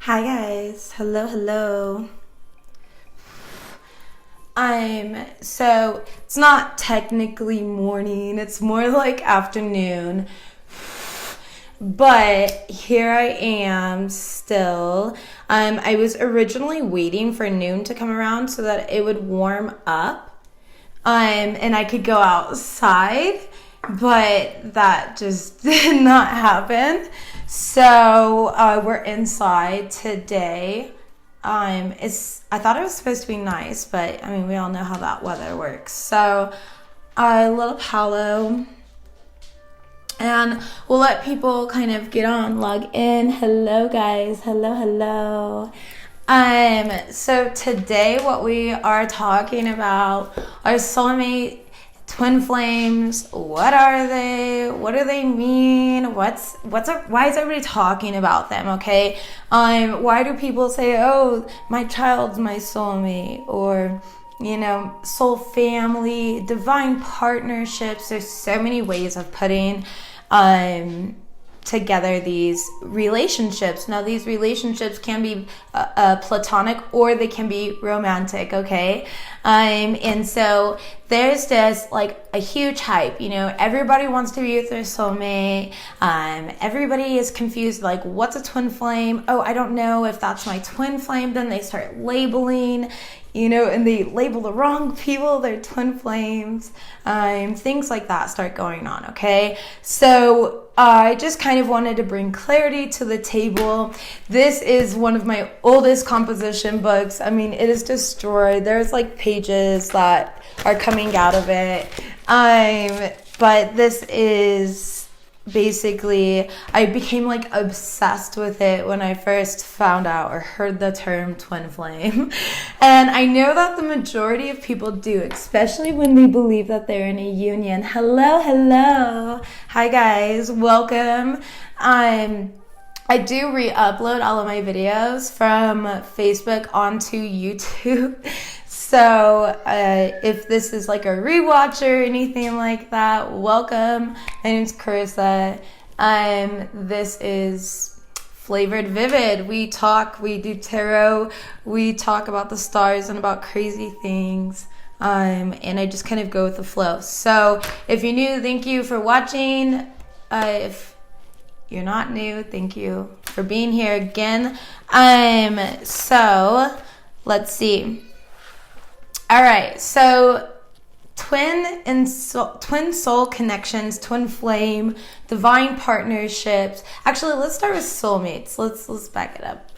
Hi guys, hello. So it's not technically morning, it's more like afternoon. But here I am still. I was originally waiting for noon to come around so that it would warm up. And I could go outside, but that just did not happen. So we're inside today. I thought it was supposed to be nice, but I mean we all know how that weather works. So a little Palo, and we'll let people kind of get on, log in. Hello guys, hello. So today what we are talking about are soulmate, twin flames. What are they? What do they mean? Why is everybody talking about them? Okay. Why do people say, oh, my child's my soulmate, or soul family, divine partnerships? There's so many ways of putting together these relationships. Now, these relationships can be platonic or they can be romantic, okay? And so there's just like a huge hype, everybody wants to be with their soulmate. Everybody is confused, like, what's a twin flame? Oh, I don't know if that's my twin flame. Then they start labeling, and they label the wrong people, they're twin flames. Things like that start going on, okay? So I just kind of wanted to bring clarity to the table. This is one of my oldest composition books. I mean, it is destroyed. There's like pages that are coming out of it. But this is basically, I became like obsessed with it when I first found out or heard the term twin flame. And I know that the majority of people do, especially when they believe that they're in a union. Hello. Hi guys, welcome. I do re-upload all of my videos from Facebook onto YouTube. So if this is like a rewatch or anything like that, welcome. My name's Carissa. This is Flavored Vivid. We do tarot, we talk about the stars and about crazy things. And I just kind of go with the flow. So if you're new, thank you for watching. If you're not new, thank you for being here again. So let's see. All right, so twin soul connections, twin flame, divine partnerships. Actually, let's start with soulmates. Let's back it up.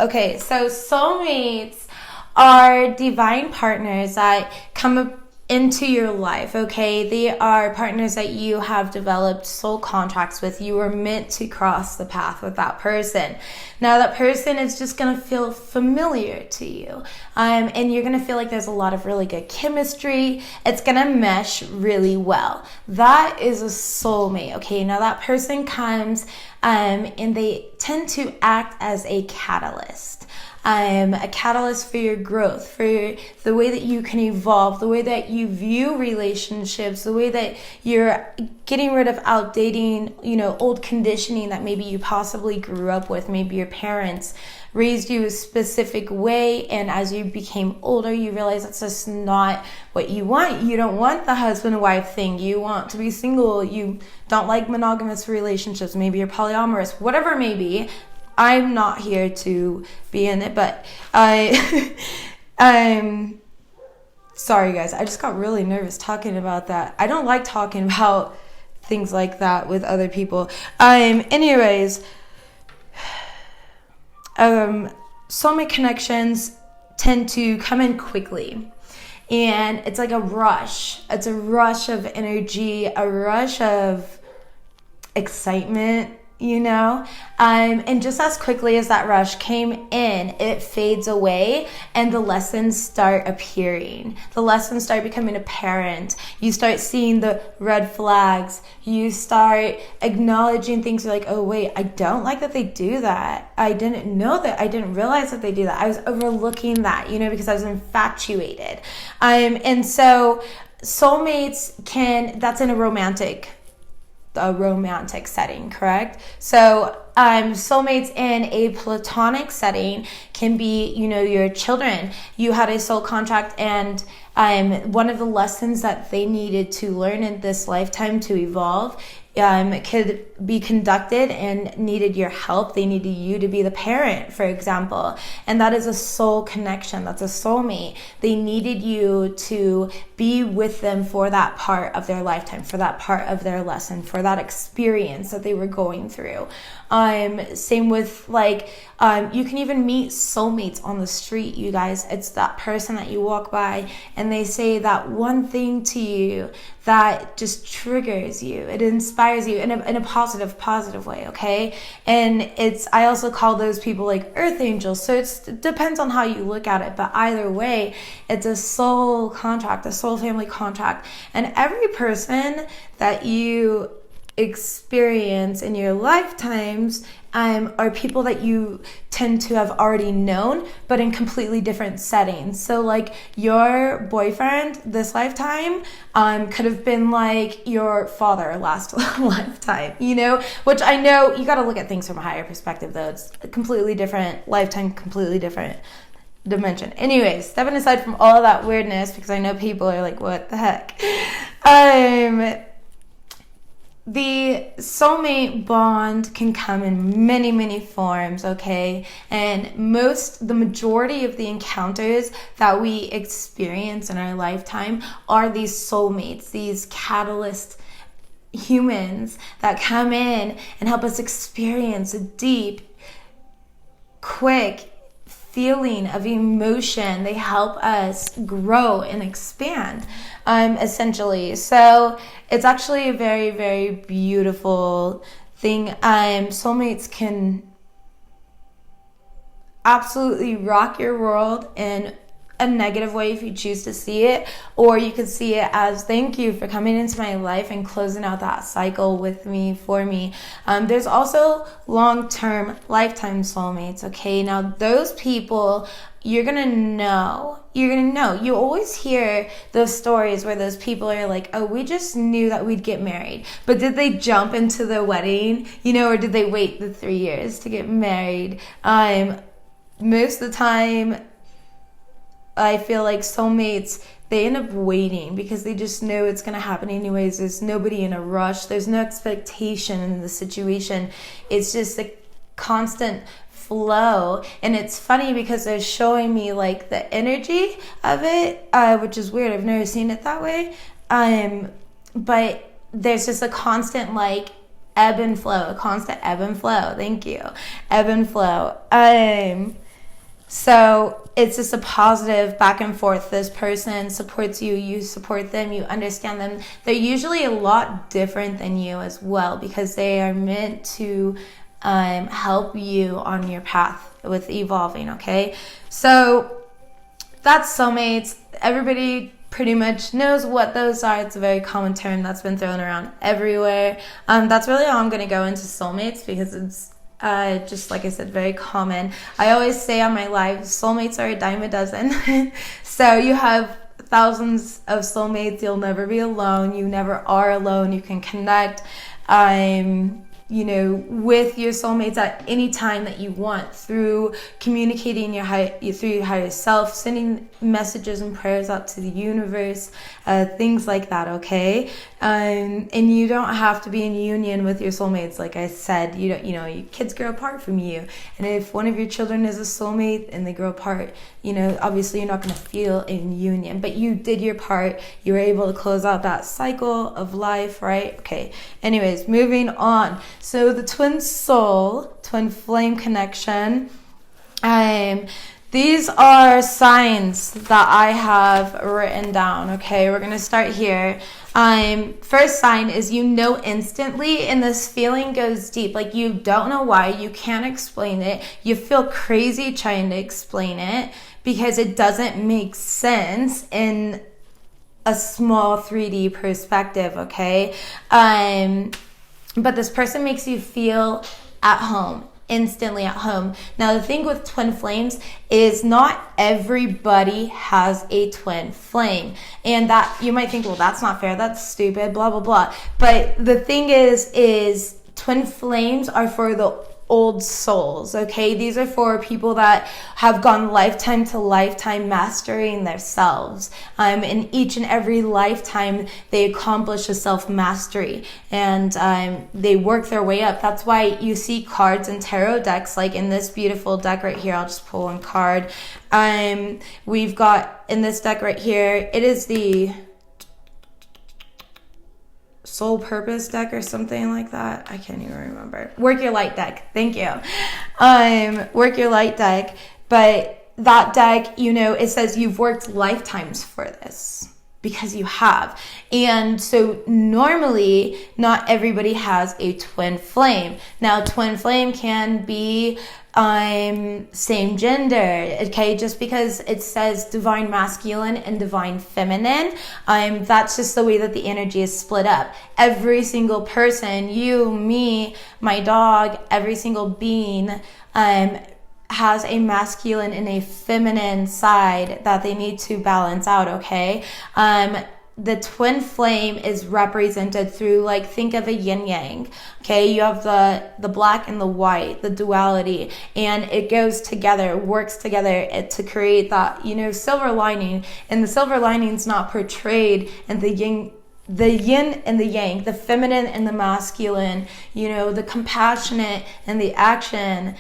Okay, so soulmates are divine partners that come into your life, okay? They are partners that you have developed soul contracts with. You were meant to cross the path with that person. Now that person is just gonna feel familiar to you, and you're gonna feel like there's a lot of really good chemistry. It's gonna mesh really well. That is a soulmate, okay? Now that person comes and they tend to act as a catalyst. A catalyst for your growth, for the way that you can evolve, the way that you view relationships, the way that you're getting rid of outdating, old conditioning that maybe you possibly grew up with. Maybe your parents raised you a specific way, and as you became older, you realize that's just not what you want. You don't want the husband and wife thing. You want to be single. You don't like monogamous relationships. Maybe you're polyamorous, whatever it may be. I'm not here to be in it, but I'm sorry guys, I just got really nervous talking about that. I don't like talking about things like that with other people. Anyways, soulmate connections tend to come in quickly, and it's like a rush. It's a rush of energy, a rush of excitement, and just as quickly as that rush came in, it fades away and the lessons start appearing. The lessons start becoming apparent. You start seeing the red flags. You start acknowledging things. You're like, oh wait, I don't like that they do that. I didn't know that. I didn't realize that they do that. I was overlooking that, because I was infatuated. And so soulmates that's in a romantic a romantic setting, correct? So soulmates in a platonic setting can be, your children. You had a soul contract, and one of the lessons that they needed to learn in this lifetime to evolve could be conducted and needed your help. They needed you to be the parent, for example. And that is a soul connection. That's a soulmate. They needed you to be with them for that part of their lifetime, for that part of their lesson, for that experience that they were going through. Same with you can even meet soulmates on the street, you guys. It's that person that you walk by and they say that one thing to you that just triggers you. It inspires you in a positive way, okay? And I also call those people like earth angels. So it depends on how you look at it. But either way, it's a soul contract, a soul family contract. And every person that you experience in your lifetimes are people that you tend to have already known, but in completely different settings. So like your boyfriend this lifetime could have been like your father last lifetime, which I know you got to look at things from a higher perspective, though. It's a completely different lifetime, completely different dimension. Anyways, stepping aside from all of that weirdness, because I know people are like, what the heck? The soulmate bond can come in many, many forms, okay? And the majority of the encounters that we experience in our lifetime are these soulmates, these catalyst humans that come in and help us experience a deep, quick feeling of emotion. They help us grow and expand, essentially. So it's actually a very, very beautiful thing. Soulmates can absolutely rock your world in a negative way if you choose to see it, or you could see it as thank you for coming into my life and closing out that cycle with me, for me. There's also long-term lifetime soulmates, okay? Now those people, you're gonna know. You always hear those stories where those people are like, oh, we just knew that we'd get married. But did they jump into the wedding, or did they wait the 3 years to get married? Most of the time, I feel like soulmates, they end up waiting because they just know it's going to happen anyways. There's nobody in a rush. There's no expectation in the situation. It's just a constant flow. And it's funny because they're showing me like the energy of it, which is weird. I've never seen it that way. But there's just a constant ebb and flow, a constant ebb and flow. Thank you. Ebb and flow. So it's just a positive back and forth. This person supports you, you support them, you understand them. They're usually a lot different than you as well because they are meant to help you on your path with evolving, okay? So that's soulmates. Everybody pretty much knows what those are. It's a very common term that's been thrown around everywhere. That's really all I'm going to go into soulmates because it's just like I said, very common. I always say on my live, soulmates are a dime a dozen. So you have thousands of soulmates. You'll never be alone. You never are alone. You can connect with your soulmates at any time that you want through communicating through your higher self, sending messages and prayers out to the universe, things like that, okay? And you don't have to be in union with your soulmates. Like I said, your kids grow apart from you. And if one of your children is a soulmate and they grow apart, obviously you're not going to feel in union, but you did your part. You were able to close out that cycle of life, right? Okay. Anyways, moving on. So the twin flame connection, these are signs that I have written down. Okay, we're going to start here. First sign is instantly, and this feeling goes deep. Like you don't know why, you can't explain it. You feel crazy trying to explain it because it doesn't make sense in a small 3D perspective, okay? But this person makes you feel at home. instantly at home. Now, the thing with twin flames is not everybody has a twin flame. And that you might think, well, that's not fair. That's stupid, blah, blah, blah. But the thing is twin flames are for the old souls, okay? These are for people that have gone lifetime to lifetime mastering themselves. In each and every lifetime, they accomplish a self-mastery, and they work their way up. That's why you see cards in tarot decks, like in this beautiful deck right here. I'll just pull one card. We've got in this deck right here, it is the Soul Purpose deck or something like that. I can't even remember. Work Your Light deck. Thank you. Work Your Light deck. But that deck, you know, it says you've worked lifetimes for this, because you have. And so normally not everybody has a twin flame. Now, twin flame can be same gender, okay? Just because it says divine masculine and divine feminine, that's just the way that the energy is split up. Every single person, you, me, my dog, every single being has a masculine and a feminine side that they need to balance out, okay? The twin flame is represented through, like, think of a yin yang, okay? You have the black and the white, the duality, and it goes together, works together to create that, you know, silver lining. And the silver lining's not portrayed in the yin and the yang, the feminine and the masculine, you know, the compassionate and the action.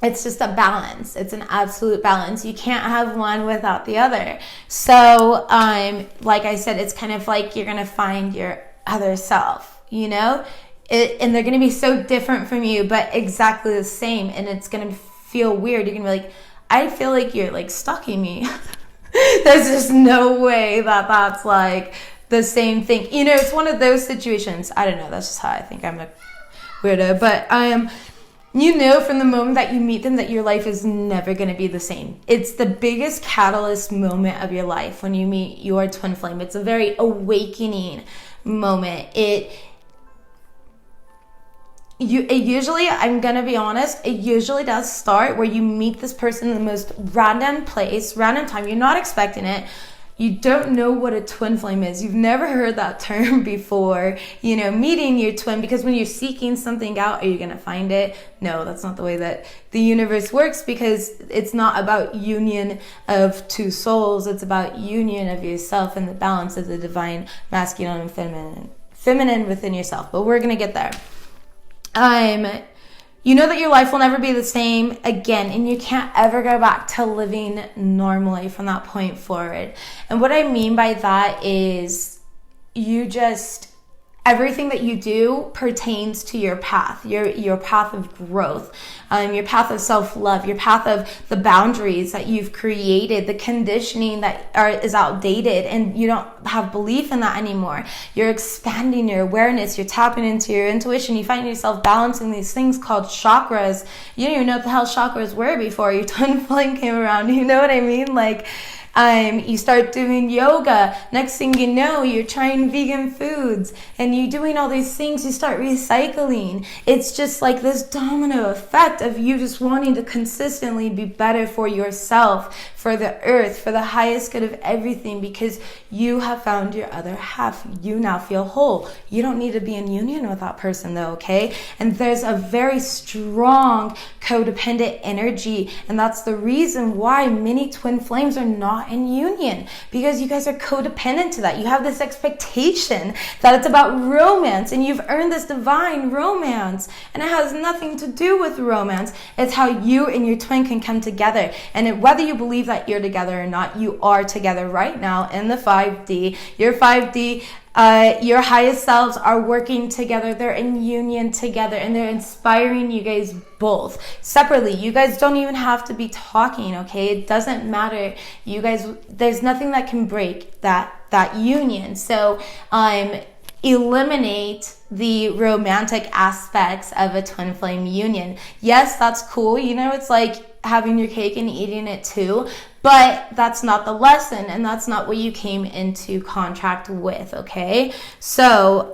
It's just a balance. It's an absolute balance. You can't have one without the other. So, like I said, it's kind of like you're going to find your other self, you know? And they're going to be so different from you, but exactly the same. And it's going to feel weird. You're going to be like, I feel like you're, like, stalking me. There's just no way that that's, like, the same thing. You know, it's one of those situations. I don't know. That's just how I think. I'm a weirdo. But you know from the moment that you meet them that your life is never going to be the same. It's the biggest catalyst moment of your life when you meet your twin flame. It's a very awakening moment. It usually, I'm going to be honest, it usually does start where you meet this person in the most random place, random time. You're not expecting it. You don't know what a twin flame is. You've never heard that term before, you know, meeting your twin, because when you're seeking something out, are you going to find it? No, that's not the way that the universe works, because it's not about union of two souls. It's about union of yourself and the balance of the divine masculine and feminine within yourself. But we're going to get there. You know that your life will never be the same again, and you can't ever go back to living normally from that point forward. And what I mean by that is everything that you do pertains to your path, your path of growth, your path of self-love, your path of the boundaries that you've created, the conditioning that is outdated, and you don't have belief in that anymore. You're expanding your awareness, you're tapping into your intuition, you find yourself balancing these things called chakras. You didn't even know what the hell chakras were before your twin flame came around. You know what I mean? Like, you start doing yoga. Next thing you know, you're trying vegan foods, and you're doing all these things. You start recycling. It's just like this domino effect of you just wanting to consistently be better for yourself, for the earth, for the highest good of everything, because you have found your other half. You now feel whole. You don't need to be in union with that person though, okay? And there's a very strong codependent energy, and that's the reason why many twin flames are not in union, because you guys are codependent to that. You have this expectation that it's about romance, and you've earned this divine romance, and it has nothing to do with romance. It's how you and your twin can come together. And whether you believe that you're together or not, you are together right now in the 5D. Your 5D, your highest selves are working together. They're in union together, and they're inspiring you guys both separately. You guys don't even have to be talking, okay? It doesn't matter. You guys, there's nothing that can break that union. So eliminate the romantic aspects of a twin flame union. Yes, that's cool. You know, it's like having your cake and eating it too, but that's not the lesson, and that's not what you came into contract with, okay? So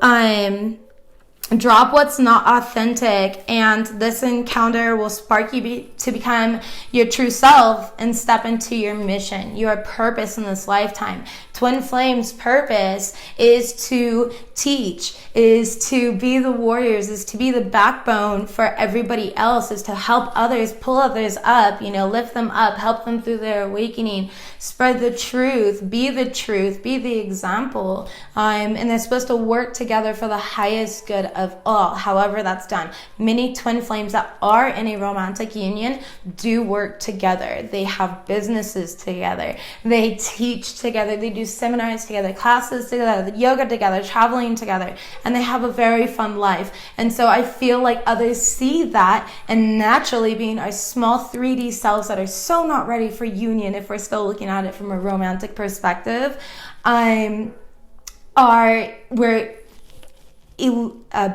Drop what's not authentic, and this encounter will spark you to become your true self and step into your mission, your purpose in this lifetime. Twin Flame's purpose is to teach, is to be the warriors, is to be the backbone for everybody else, is to help others, pull others up, lift them up, help them through their awakening, spread the truth, be the example. And they're supposed to work together for the highest good of all, however that's done. Many twin flames that are in a romantic union do work together. They have businesses together. They teach together. They do seminars together, classes together, yoga together, traveling together, and they have a very fun life. And so I feel like others see that, and naturally, being our small 3D selves that are so not ready for union, if we're still looking at it from a romantic perspective, we're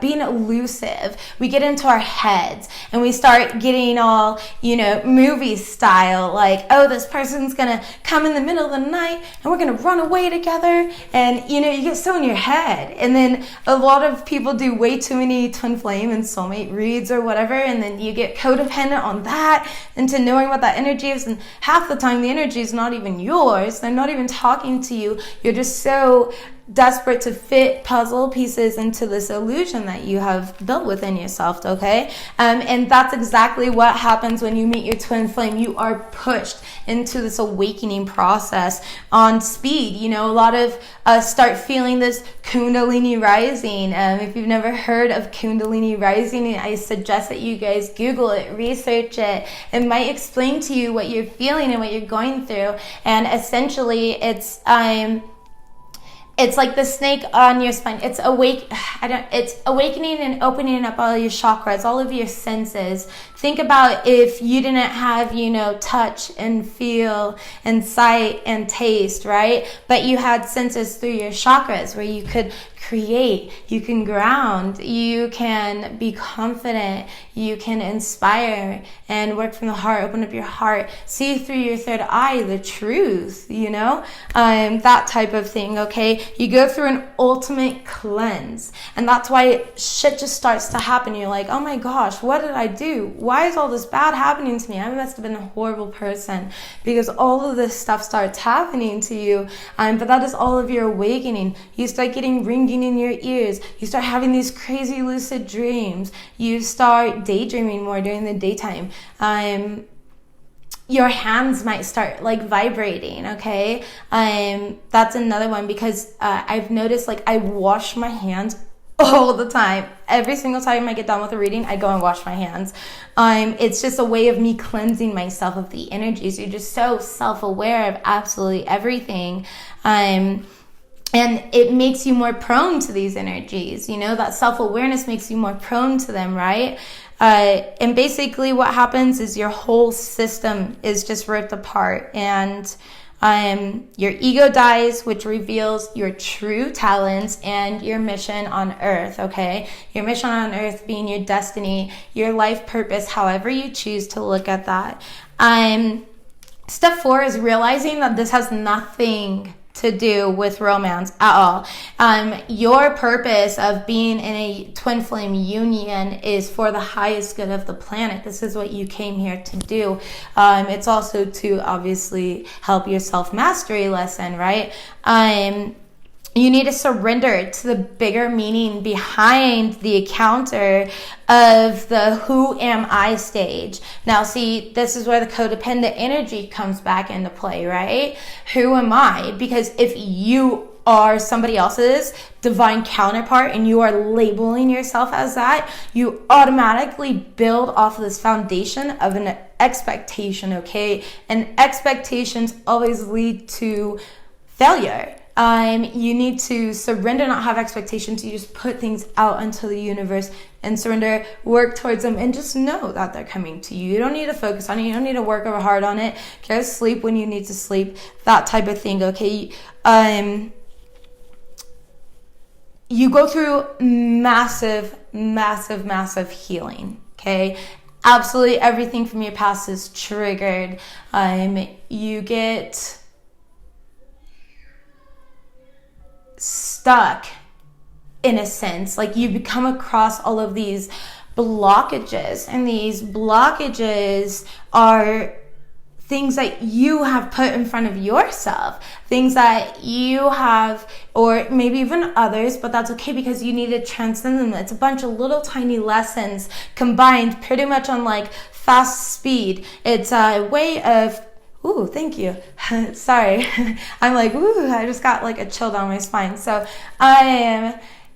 being elusive. We get into our heads and we start getting all, movie style, like, oh, this person's gonna come in the middle of the night and we're gonna run away together. And, you get so in your head. And then a lot of people do way too many twin flame and soulmate reads or whatever. And then you get codependent on that into knowing what that energy is. And half the time the energy is not even yours. They're not even talking to you. You're just so desperate to fit puzzle pieces into this illusion that you have built within yourself, okay? And that's exactly what happens when you meet your twin flame. You are pushed into this awakening process on speed. A lot of us start feeling this Kundalini rising. If you've never heard of Kundalini rising, I suggest that you guys Google it, research it. It might explain to you what you're feeling and what you're going through. And essentially, it's like the snake on your spine. It's awakening and opening up all your chakras, all of your senses. Think about if you didn't have, touch and feel and sight and taste, right? But you had senses through your chakras where you could create, you can ground, you can be confident, you can inspire and work from the heart, open up your heart, see through your third eye the truth, that type of thing, okay? You go through an ultimate cleanse, and that's why shit just starts to happen. You're like, oh my gosh, what did I do? Why is all this bad happening to me? I must have been a horrible person, because all of this stuff starts happening to you, but that is all of your awakening. You start getting ringing in your ears. You start having these crazy lucid dreams. You start daydreaming more during the daytime. Your hands might start vibrating, okay? That's another one, because I've noticed I wash my hands all the time. Every single time I get done with a reading, I go and wash my hands. It's just a way of me cleansing myself of the energies. You're just so self-aware of absolutely everything. And it makes you more prone to these energies. That self-awareness makes you more prone to them, right? And basically what happens is your whole system is just ripped apart, and your ego dies, which reveals your true talents and your mission on earth, okay? Your mission on earth being your destiny, your life purpose, however you choose to look at that. Step 4 is realizing that this has nothing to do with romance at all. Your purpose of being in a twin flame union is for the highest good of the planet. This is what you came here to do. It's also to obviously help your self-mastery lesson, right? You need to surrender to the bigger meaning behind the encounter of the who am I stage. Now, see, this is where the codependent energy comes back into play, right? Who am I? Because if you are somebody else's divine counterpart and you are labeling yourself as that, you automatically build off of this foundation of an expectation, okay? And expectations always lead to failure. You need to surrender, not have expectations. You just put things out into the universe and surrender, work towards them, and just know that they're coming to you. You don't need to focus on it. You don't need to work over hard on it. Go sleep when you need to sleep, that type of thing, okay? You go through massive healing, okay? Absolutely everything from your past is triggered. You get stuck in a sense. Like you come across all of these blockages, and these blockages are things that you have put in front of yourself, things that you have, or maybe even others, but that's okay because you need to transcend them. It's a bunch of little tiny lessons combined pretty much on like fast speed. It's a way of, ooh, thank you. Sorry. I'm like, ooh, I just got like a chill down my spine. So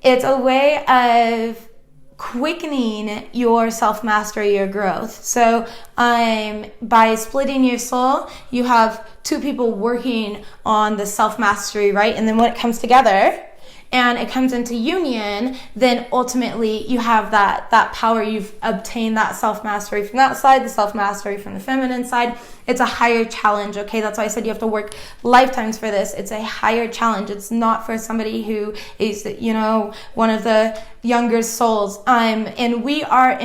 it's a way of quickening your self-mastery, your growth. So by splitting your soul, you have two people working on the self-mastery, right? And then when it comes together and it comes into union, then ultimately you have that power. You've obtained that self-mastery from that side, the self-mastery from the feminine side. It's a higher challenge, okay? That's why I said you have to work lifetimes for this. It's a higher challenge. It's not for somebody who is, one of the younger souls. And we are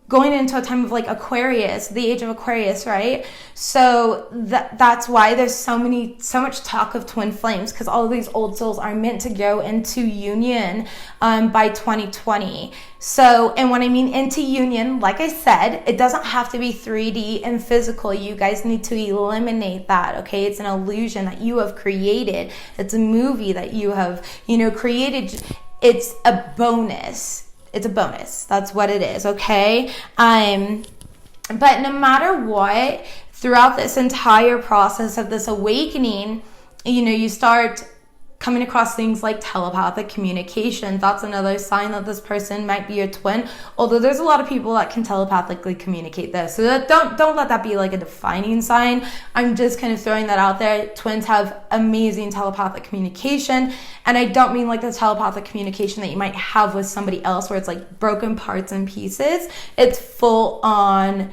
going into a time of like Aquarius, the age of Aquarius, right? So that's why there's so much talk of twin flames, because all of these old souls are meant to go into union by 2020. So, and when I mean into union, like I said, it doesn't have to be 3D and physical. You guys need to eliminate that, okay? It's an illusion that you have created. It's a movie that you have, created. It's a bonus. It's a bonus. That's what it is, okay? But no matter what, throughout this entire process of this awakening, you start coming across things like telepathic communication. That's another sign that this person might be your twin. Although there's a lot of people that can telepathically communicate this. So don't let that be like a defining sign. I'm just kind of throwing that out there. Twins have amazing telepathic communication. And I don't mean like the telepathic communication that you might have with somebody else where it's like broken parts and pieces. It's full on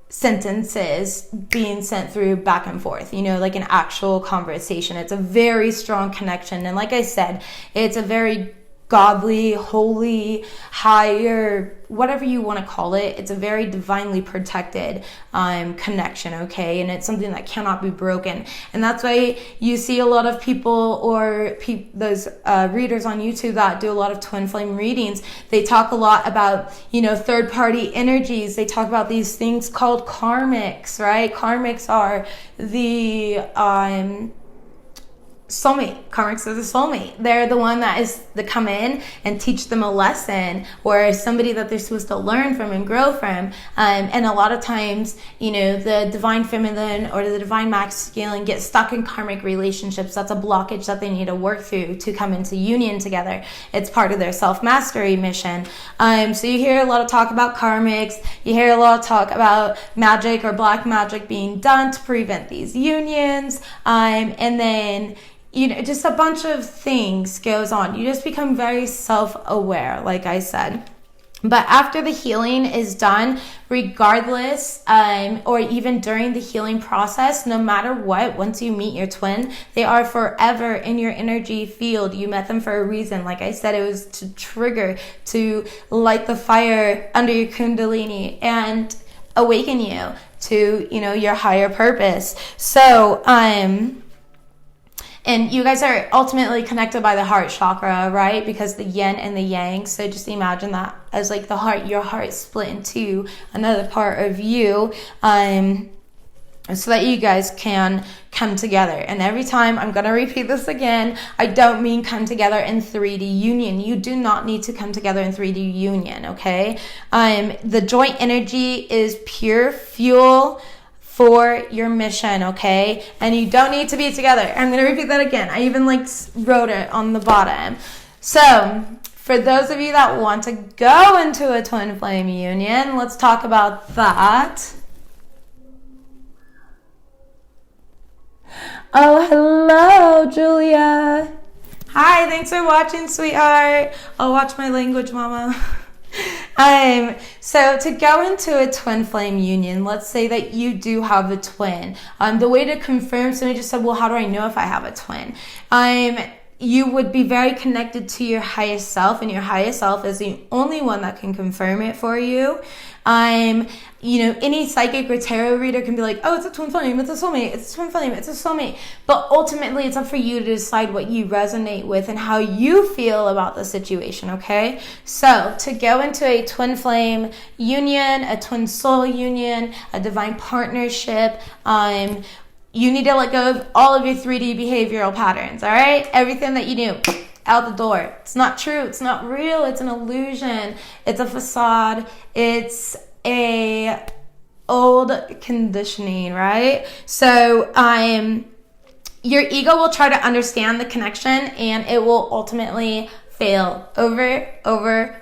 sentences being sent through back and forth, like an actual conversation. It's a very strong connection. And like I said, it's a very godly, holy, higher, whatever you want to call it. It's a very divinely protected connection, okay? And it's something that cannot be broken. And that's why you see a lot of people or those readers on YouTube that do a lot of twin flame readings. They talk a lot about, third party energies. They talk about these things called karmics, right? Karmics are the soulmate. Karmics are the soulmate. They're the one that is to come in and teach them a lesson, or somebody that they're supposed to learn from and grow from. And a lot of times, the divine feminine or the divine masculine get stuck in karmic relationships. That's a blockage that they need to work through to come into union together. It's part of their self-mastery mission. So you hear a lot of talk about karmics. You hear a lot of talk about magic or black magic being done to prevent these unions. And then just a bunch of things goes on. You just become very self-aware, like I said. But after the healing is done, regardless, or even during the healing process, no matter what, once you meet your twin, they are forever in your energy field. You met them for a reason. Like I said, it was to light the fire under your kundalini and awaken you to, your higher purpose. So, and you guys are ultimately connected by the heart chakra, right? Because the yin and the yang. So just imagine that as like your heart split into another part of you, so that you guys can come together. And every time, I'm going to repeat this again, I don't mean come together in 3D union. You do not need to come together in 3D union, okay? The joint energy is pure fuel for your mission, okay? And you don't need to be together. I'm going to repeat that again. I even wrote it on the bottom. So for those of you that want to go into a twin flame union, let's talk about that. Oh, hello, Julia. Hi, thanks for watching, sweetheart. I'll watch my language, mama. So to go into a twin flame union, let's say that you do have a twin. The way to confirm, somebody just said, well, how do I know if I have a twin? you would be very connected to your highest self, and your highest self is the only one that can confirm it for you. Any psychic or tarot reader can be like, oh, it's a twin flame, it's a soulmate, it's a twin flame, it's a soulmate. But ultimately, it's up for you to decide what you resonate with and how you feel about the situation, okay? So to go into a twin flame union, a twin soul union, a divine partnership, you need to let go of all of your 3D behavioral patterns, all right? Everything that you do, out the door. It's not true. It's not real. It's an illusion. It's a facade. It's a old conditioning, right? So your ego will try to understand the connection, and it will ultimately fail over and over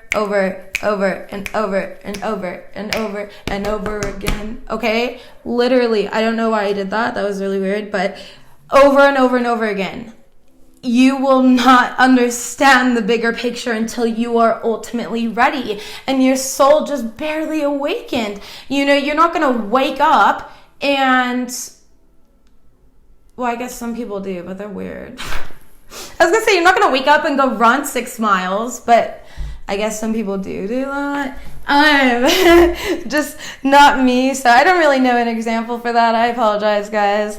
and over again. Okay? Literally, I don't know why I did that. That was really weird, but over and over again. You will not understand the bigger picture until you are ultimately ready and your soul just barely awakened. You're not going to wake up and, well, I guess some people do, but they're weird. I was going to say, you're not going to wake up and go run 6 miles, but I guess some people do that. Just not me, so I don't really know an example for that. I apologize, guys.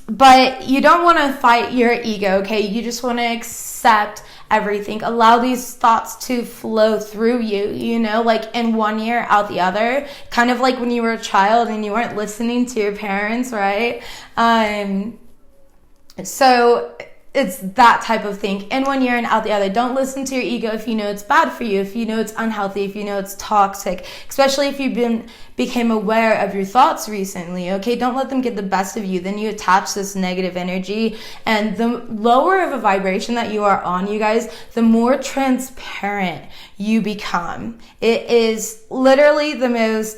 But you don't want to fight your ego, okay? You just want to accept everything. Allow these thoughts to flow through you, like in one ear, out the other. Kind of like when you were a child and you weren't listening to your parents, right? So it's that type of thing. In one ear and out the other. Don't listen to your ego if you know it's bad for you, if you know it's unhealthy, if you know it's toxic, especially if you became aware of your thoughts recently, okay? Don't let them get the best of you. Then you attach this negative energy, and the lower of a vibration that you are on, you guys, the more transparent you become. It is literally the most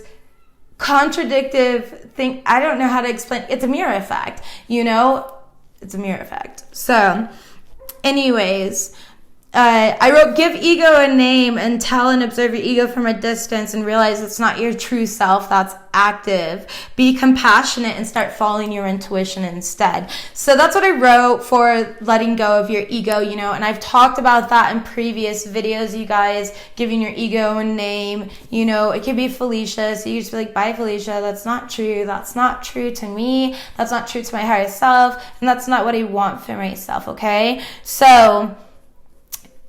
contradictive thing. I don't know how to explain. It's a mirror effect, It's a mirror effect. So, anyways, I wrote, give ego a name and tell and observe your ego from a distance and realize it's not your true self that's active. Be compassionate and start following your intuition instead. So that's what I wrote for letting go of your ego, and I've talked about that in previous videos, you guys, giving your ego a name. It could be Felicia, so you just be like, bye Felicia, that's not true. That's not true to me. That's not true to my higher self, and that's not what I want for myself, okay? So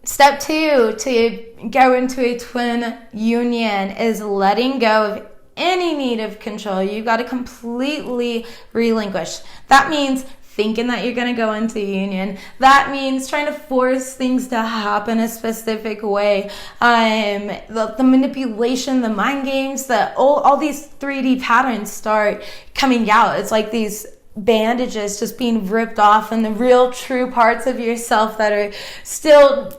step 2 to go into a twin union is letting go of any need of control. You got to completely relinquish. That means thinking that you're going to go into union. That means trying to force things to happen a specific way. The manipulation, the mind games, all these 3D patterns start coming out. It's like these bandages just being ripped off, and the real true parts of yourself that are still,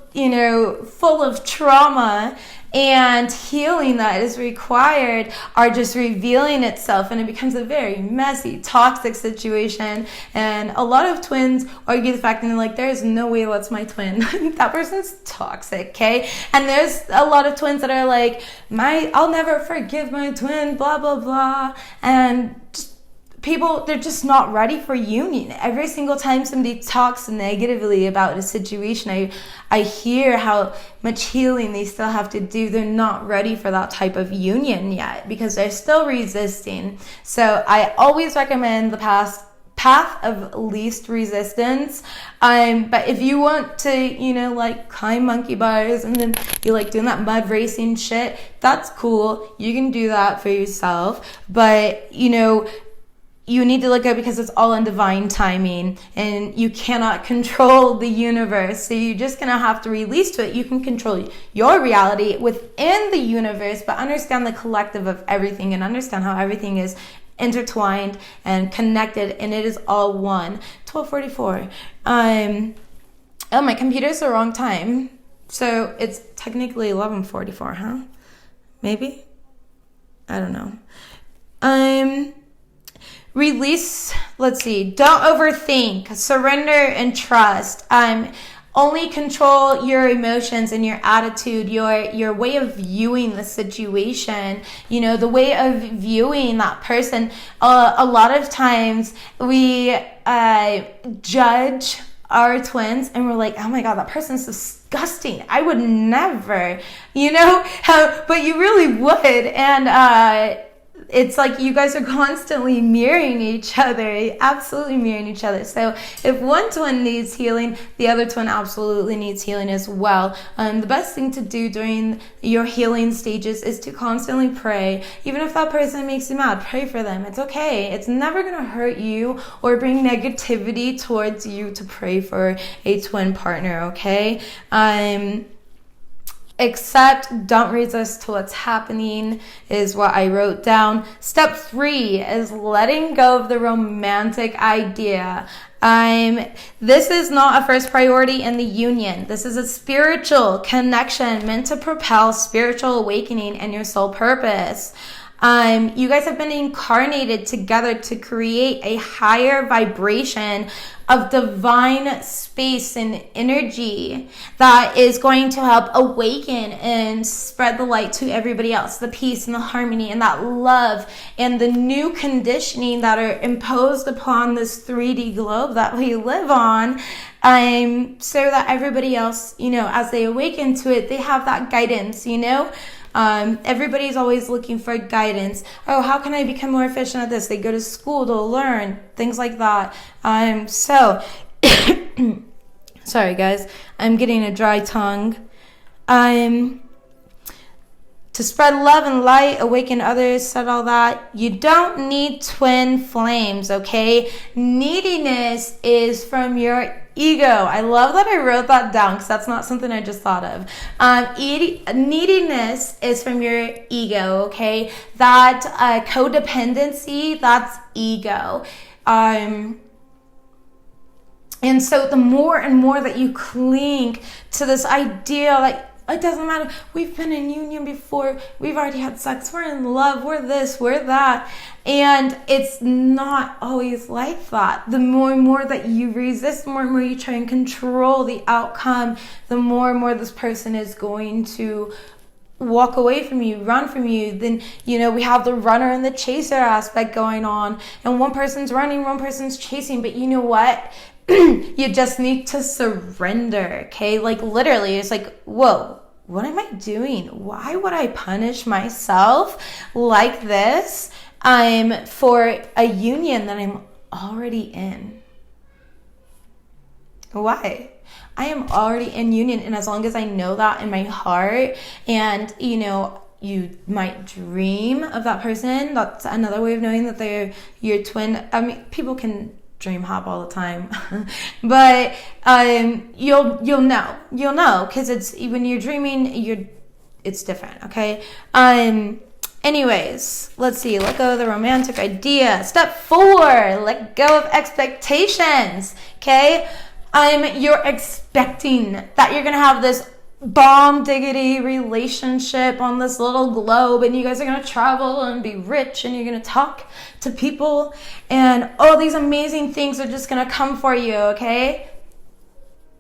full of trauma and healing that is required are just revealing itself, and it becomes a very messy, toxic situation. And a lot of twins argue the fact, and they're like, there's no way that's my twin. That person's toxic, okay? And there's a lot of twins that are like, I'll never forgive my twin, blah, blah, blah. And people, they're just not ready for union. Every single time somebody talks negatively about a situation, I hear how much healing they still have to do. They're not ready for that type of union yet because they're still resisting. So I always recommend the path of least resistance. But if you want to, climb monkey bars and then you like doing that mud racing shit, that's cool. You can do that for yourself. But, you need to let go because it's all in divine timing, and you cannot control the universe. So you're just going to have to release to it. You can control your reality within the universe, but understand the collective of everything and understand how everything is intertwined and connected, and it is all one. 12:44. Oh, my computer's the wrong time. So it's technically 11:44, huh? Maybe? I don't know. Release, let's see, don't overthink, surrender and trust. Only control your emotions and your attitude, your way of viewing the situation, the way of viewing that person. A lot of times we judge our twins and we're like, oh my God, that person's disgusting. I would never, you know, but you really would. And it's like you guys are constantly mirroring each other, absolutely mirroring each other. So if one twin needs healing, the other twin absolutely needs healing as well. The best thing to do during your healing stages is to constantly pray. Even if that person makes you mad, pray for them. It's okay. It's never going to hurt you or bring negativity towards you to pray for a twin partner, okay? Accept, don't resist to what's happening is what I wrote down. Step 3 is letting go of the romantic idea. This is not a first priority in the union. This is a spiritual connection meant to propel spiritual awakening and your soul purpose. You guys have been incarnated together to create a higher vibration of divine space and energy that is going to help awaken and spread the light to everybody else, the peace and the harmony and that love and the new conditioning that are imposed upon this 3D globe that we live on, so that everybody else, you know, as they awaken to it, they have that guidance, you know. Everybody's always looking for guidance. Oh, how can I become more efficient at this? They go to school to learn things like that. So sorry guys, I'm getting a dry tongue. To spread love and light, awaken others, said all that. You don't need twin flames, okay? Neediness is from your ego. I love that I wrote that down because that's not something I just thought of. Neediness is from your ego, okay? That codependency, that's ego. And so the more and more that you cling to this idea, like, it doesn't matter. We've been in union before. We've already had sex. We're in love. We're this. We're that. And it's not always like that. The more and more that you resist, the more and more you try and control the outcome, the more and more this person is going to walk away from you, run from you. Then, you know, we have the runner and the chaser aspect going on. And one person's running, one person's chasing. But you know what? You just need to surrender, okay? Like literally, it's like, whoa, what am I doing? Why would I punish myself like this for a union that I'm already in? Why? I am already in union, and as long as I know that in my heart, and you know, you might dream of that person. That's another way of knowing that they're your twin. I mean, people can dream hop all the time, but you'll know because it's when you're dreaming, it's different, okay? Anyways, let's see. Let go of the romantic idea. Step 4, let go of expectations, okay? You're expecting that you're gonna have this bomb diggity relationship on this little globe, and you guys are going to travel and be rich, and you're going to talk to people, and all these amazing things are just going to come for you, okay?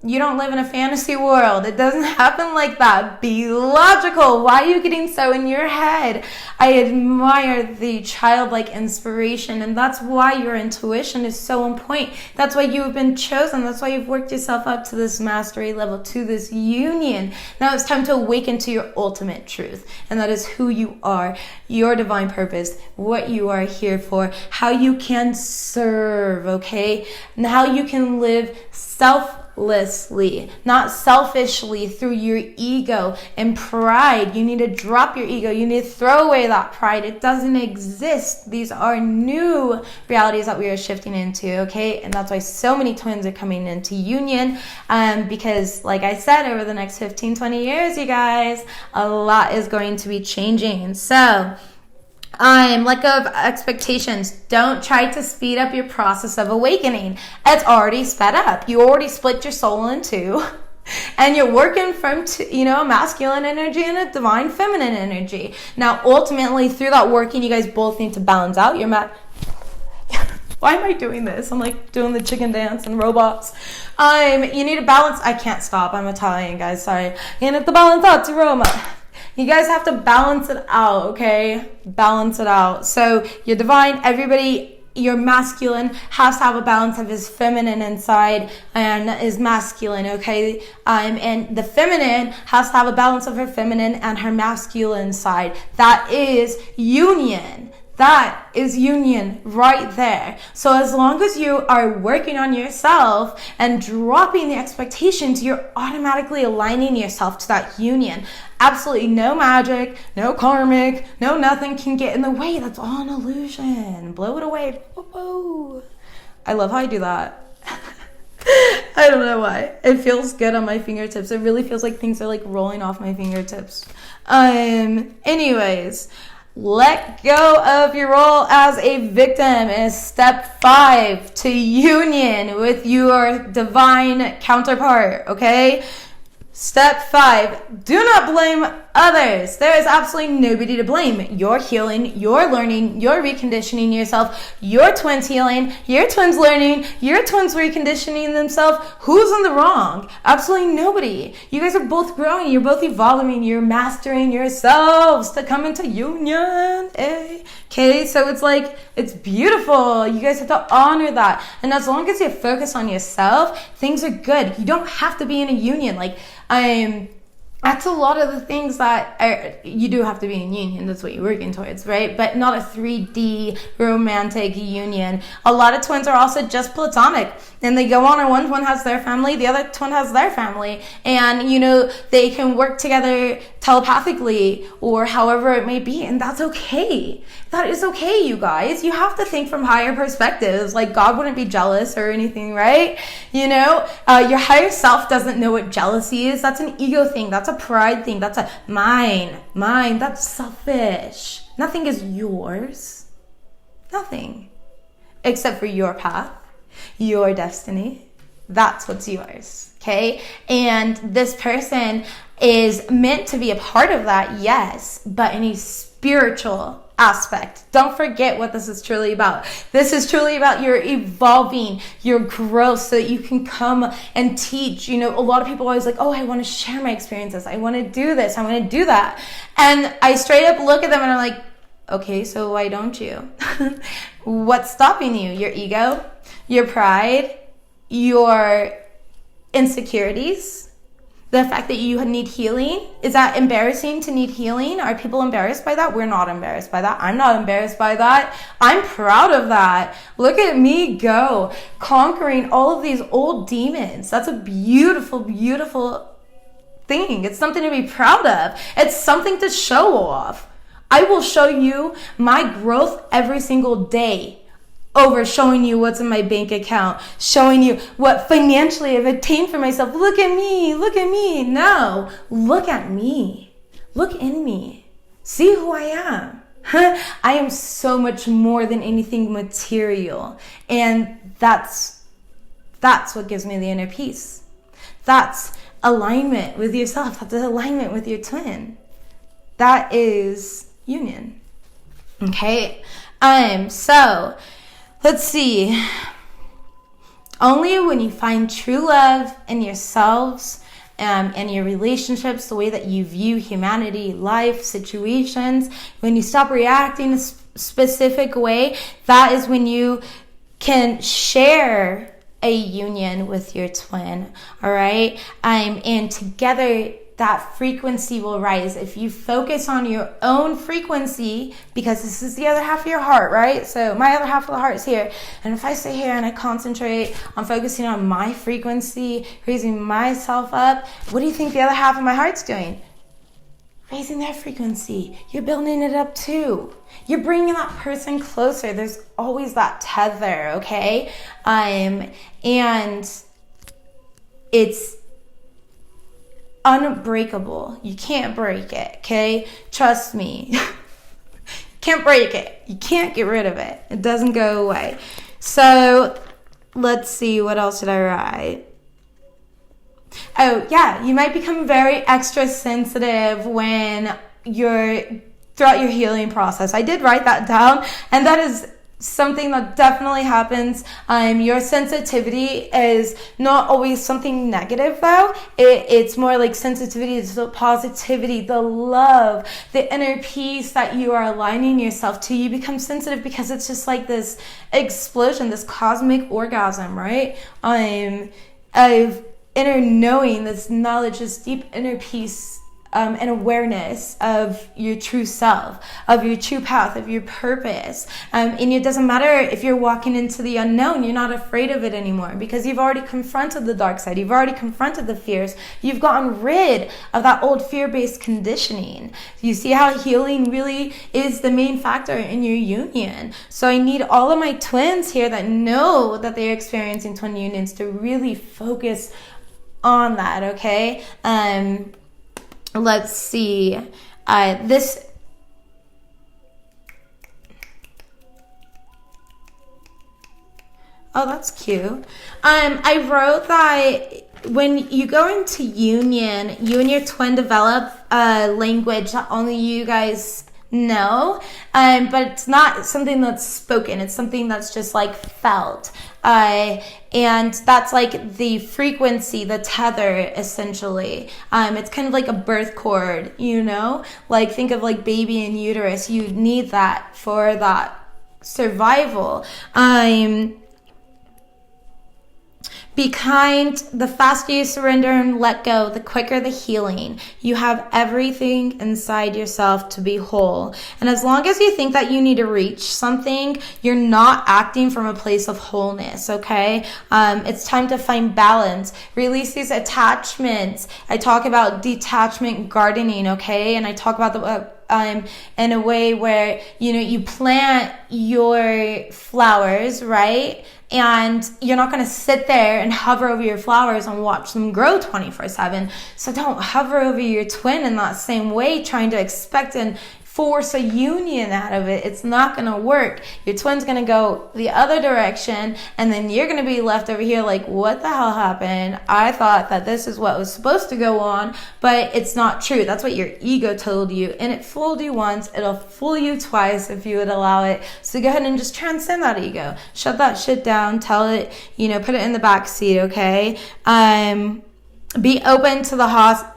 You don't live in a fantasy world. It doesn't happen like that. Be logical. Why are you getting so in your head? I admire the childlike inspiration, and that's why your intuition is so on point. That's why you have been chosen. That's why you've worked yourself up to this mastery level, to this union. Now it's time to awaken to your ultimate truth, and that is who you are, your divine purpose, what you are here for, how you can serve, okay? And how you can live selflessly, not selfishly through your ego and pride. You need to drop your ego. You need to throw away that pride. It doesn't exist. These are new realities that we are shifting into, okay? And that's why so many twins are coming into union, because like I said, over the next 15, 20 years, you guys, a lot is going to be changing. So let go of expectations. Don't try to speed up your process of awakening. It's already sped up. You already split your soul in two, and you're working from a masculine energy and a divine feminine energy. Now, ultimately, through that working, you guys both need to balance out your Why am I doing this? I'm like doing the chicken dance and robots. You need to balance. I can't stop. I'm Italian, guys. Sorry. You need to balance out to Roma. You guys have to balance it out, okay? Balance it out. So you're divine. Everybody your masculine has to have a balance of his feminine inside and is masculine, okay? And the feminine has to have a balance of her feminine and her masculine side. That is union. That is union right there. So as long as you are working on yourself and dropping the expectations, you're automatically aligning yourself to that union. Absolutely no magic, no karmic, no nothing can get in the way. That's all an illusion. Blow it away. Whoa. I love how I do that. I don't know why. It feels good on my fingertips. It really feels like things are like rolling off my fingertips. Anyways, let go of your role as a victim is step 5 to union with your divine counterpart, okay? Step 5, do not blame others. There is absolutely nobody to blame. You're healing, you're learning, you're reconditioning yourself, your twin's healing, your twin's learning, your twin's reconditioning themselves. Who's in the wrong? Absolutely nobody. You guys are both growing, you're both evolving, you're mastering yourselves to come into union. Okay, so it's like, it's beautiful. You guys have to honor that. And as long as you focus on yourself, things are good. You don't have to be in a union. Like, that's a lot of the things that you do have to be in union. That's what you're working towards, right? But not a 3D romantic union. A lot of twins are also just platonic, and they go on, and one twin has their family, the other twin has their family, and they can work together telepathically or however it may be, and that's okay. That is okay, you guys. You have to think from higher perspectives. Like, God wouldn't be jealous or anything, right? Your higher self doesn't know what jealousy is. That's an ego thing. That's a pride thing. That's a mine. That's selfish. Nothing is yours. Nothing. Except for your path, your destiny. That's what's yours, okay? And this person is meant to be a part of that, yes, but in a spiritual aspect. Don't forget what this is truly about. This is truly about your evolving, your growth, so that you can come and teach. A lot of people are always like, oh, I want to share my experiences. I want to do this. I want to do that. And I straight up look at them and I'm like, okay, so why don't you? What's stopping you? Your ego, your pride, your insecurities, the fact that you need healing. Is that embarrassing to need healing? Are people embarrassed by that? We're not embarrassed by that. I'm not embarrassed by that. I'm proud of that. Look at me go, conquering all of these old demons. That's a beautiful, beautiful thing. It's something to be proud of. It's something to show off. I will show you my growth every single day over showing you what's in my bank account, showing you what financially I've attained for myself. Look at me. No, look at me. Look in me. See who I am. I am so much more than anything material. And that's what gives me the inner peace. That's alignment with yourself. That's alignment with your twin. That is union. Okay? So let's see. Only when you find true love in yourselves and your relationships, the way that you view humanity, life, situations, when you stop reacting a specific way, that is when you can share a union with your twin, all right? And together, that frequency will rise. If you focus on your own frequency, because this is the other half of your heart, right? So my other half of the heart is here. And if I stay here and I concentrate on focusing on my frequency, raising myself up, what do you think the other half of my heart's doing? Raising their frequency. You're building it up too. You're bringing that person closer. There's always that tether, okay? And it's unbreakable. You can't break it, okay? Trust me. Can't break it. You can't get rid of it. It doesn't go away. So let's see, what else did I write? Oh, yeah, you might become very extra sensitive when you're throughout your healing process. I did write that down, and that is something that definitely happens. Your sensitivity is not always something negative, though. It's more like sensitivity is the positivity, the love, the inner peace that you are aligning yourself to. You become sensitive because it's just like this explosion, this cosmic orgasm, right? Of inner knowing, this knowledge, this deep inner peace, and awareness of your true self, of your true path, of your purpose. And it doesn't matter if you're walking into the unknown, you're not afraid of it anymore because you've already confronted the dark side. You've already confronted the fears. You've gotten rid of that old fear-based conditioning. You see how healing really is the main factor in your union. So I need all of my twins here that know that they're experiencing twin unions to really focus on that, okay? Let's see. This. Oh, that's cute. I wrote that when you go into union, you and your twin develop a language that only you guys know, but it's not something that's spoken. It's something that's just like felt. And that's like the frequency, the tether, essentially. It's kind of like a birth cord, you know? Like, think of like baby in uterus. You need that for that survival. Be kind. The faster you surrender and let go, the quicker the healing. You have everything inside yourself to be whole. And as long as you think that you need to reach something, you're not acting from a place of wholeness, okay? It's time to find balance. Release these attachments. I talk about detachment gardening, okay? And I talk about the in a way where, you know, you plant your flowers, right? And you're not going to sit there and hover over your flowers and watch them grow 24/7. So don't hover over your twin in that same way, trying to expect and force a union out of it. It's not going to work. Your twin's going to go the other direction, and then you're going to be left over here like, what the hell happened? I thought that this is what was supposed to go on, but it's not true. That's what your ego told you, and it fooled you once. It'll fool you twice if you would allow it. So go ahead and just transcend that ego. Shut that shit down. Tell it, you know, put it in the back seat, okay? Be open to the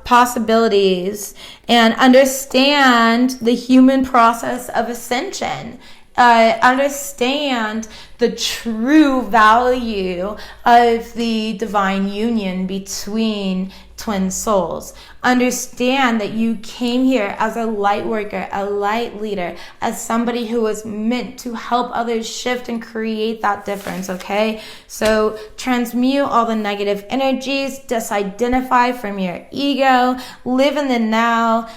possibilities and understand the human process of ascension. Understand the true value of the divine union between twin souls. Understand that you came here as a light worker, a light leader, as somebody who was meant to help others shift and create that difference, okay? So transmute all the negative energies, disidentify from your ego, live in the now.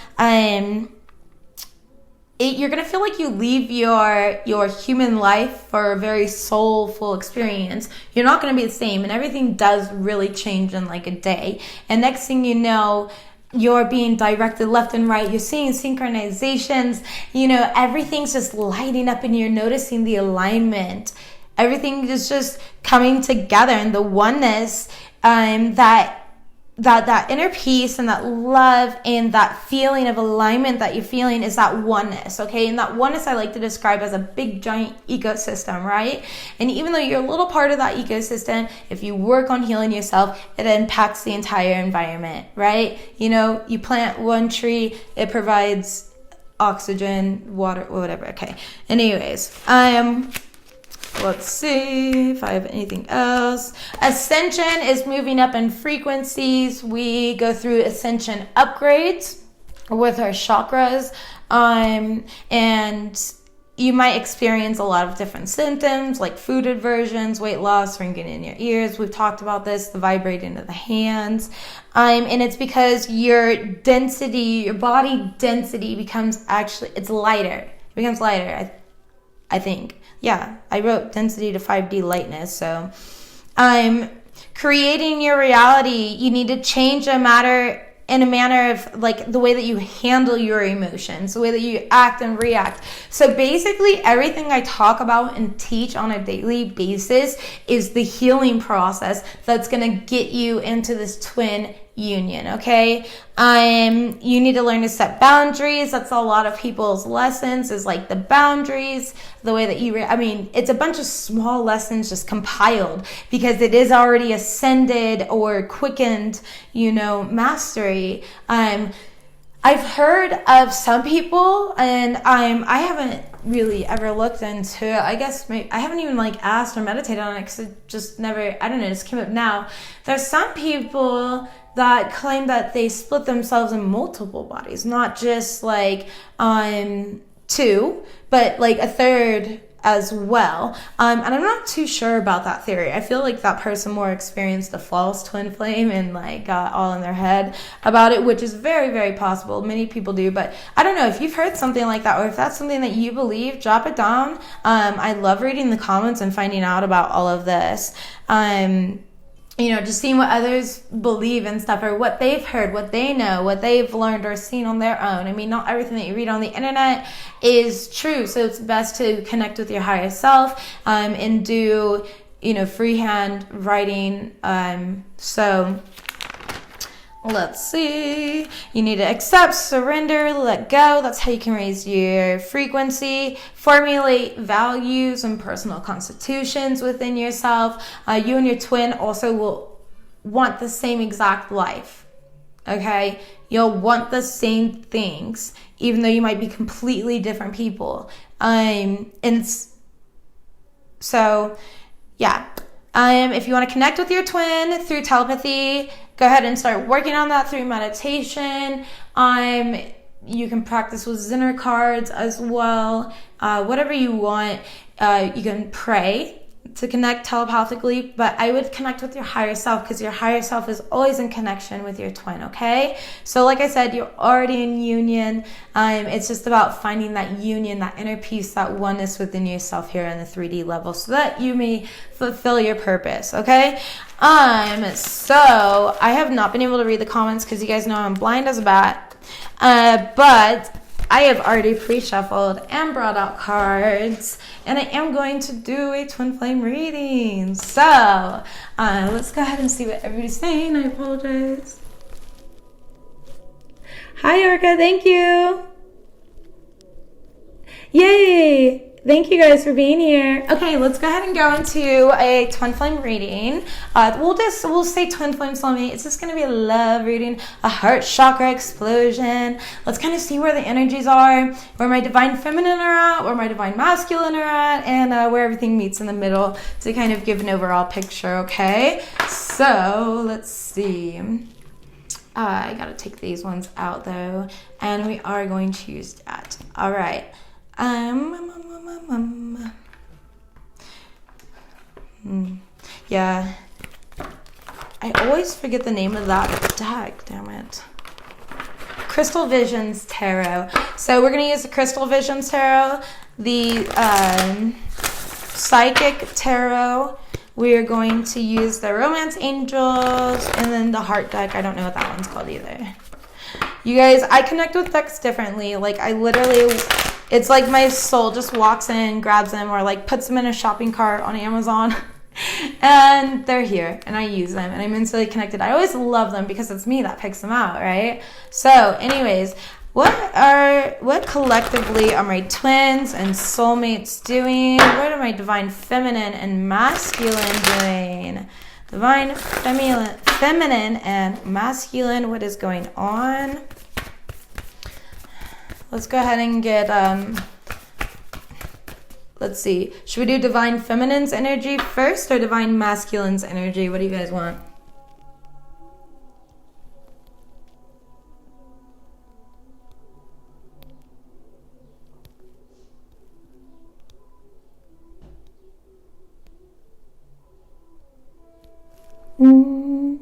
You're going to feel like you leave your human life for a very soulful experience. You're not going to be the same, and everything does really change in like a day. And next thing you know, you're being directed left and right. You're seeing synchronizations. You know, everything's just lighting up and you're noticing the alignment. Everything is just coming together, and the oneness that inner peace and that love and that feeling of alignment that you're feeling is that oneness, okay? And that oneness I like to describe as a big giant ecosystem, right? And even though you're a little part of that ecosystem, if you work on healing yourself, it impacts the entire environment, right? You know, you plant one tree, it provides oxygen, water, whatever, okay? Anyways, let's see if I have anything else. Ascension is moving up in frequencies. We go through ascension upgrades with our chakras. And you might experience a lot of different symptoms like food aversions, weight loss, ringing in your ears. We've talked about this, the vibrating of the hands. And it's because your density, your body density becomes it's lighter. It becomes lighter, I think. Yeah, I wrote density to 5D lightness. So creating your reality, you need to change in a manner of like the way that you handle your emotions, the way that you act and react. So basically everything I talk about and teach on a daily basis is the healing process that's going to get you into this twin union, okay? You need to learn to set boundaries. That's a lot of people's lessons, is like the boundaries, the way that it's a bunch of small lessons just compiled because it is already ascended or quickened, mastery. I've heard of some people, and I haven't really ever looked into it. I guess I haven't even asked or meditated on it because it just never, I don't know, it just came up now. There's some people that claim that they split themselves in multiple bodies, not just two, but a third as well. And I'm not too sure about that theory. I feel like that person more experienced a false twin flame and got all in their head about it, which is very, very possible. Many people do, but I don't know if you've heard something like that, or if that's something that you believe, drop it down. I love reading the comments and finding out about all of this. Just seeing what others believe and stuff, or what they've heard, what they know, what they've learned or seen on their own. Not everything that you read on the internet is true, so it's best to connect with your higher self and do, freehand writing. So let's see. You need to accept, surrender, let go. That's how you can raise your frequency. Formulate values and personal constitutions within yourself. You and your twin also will want the same exact life. Okay? You'll want the same things, even though you might be completely different people. If you want to connect with your twin through telepathy, go ahead and start working on that through meditation. You can practice with Zinner cards as well. Whatever you want. You can pray to connect telepathically, but I would connect with your higher self, because your higher self is always in connection with your twin, okay? So like I said, you're already in union. It's just about finding that union, that inner peace, that oneness within yourself here in the 3D level, so that you may fulfill your purpose, okay? So I have not been able to read the comments because you guys know I'm blind as a bat, but I have already pre-shuffled and brought out cards, and I am going to do a twin flame reading. So let's go ahead and see what everybody's saying. I apologize. Hi, Erica. Thank you. Yay. Thank you guys for being here. Okay, let's go ahead and go into a twin flame reading. We'll say twin flame soulmate. It's just going to be a love reading, a heart chakra explosion. Let's kind of see where the energies are, where my divine feminine are at, where my divine masculine are at, and where everything meets in the middle to kind of give an overall picture, okay? So let's see. I got to take these ones out though, and we are going to use that. All right. Yeah, I always forget the name of that deck, damn it. Crystal Visions Tarot. So we're going to use the Crystal Visions Tarot, the Psychic Tarot. We are going to use the Romance Angels, and then the Heart deck. I don't know what that one's called either. You guys, I connect with decks differently. I literally, it's like my soul just walks in, grabs them, or puts them in a shopping cart on Amazon, and they're here, and I use them, and I'm instantly connected. I always love them because it's me that picks them out, right? So, anyways, what collectively are my twins and soulmates doing? What are my divine feminine and masculine doing? Divine feminine and masculine, what is going on? Let's go ahead and get, let's see. Should we do divine feminine's energy first or divine masculine's energy? What do you guys want?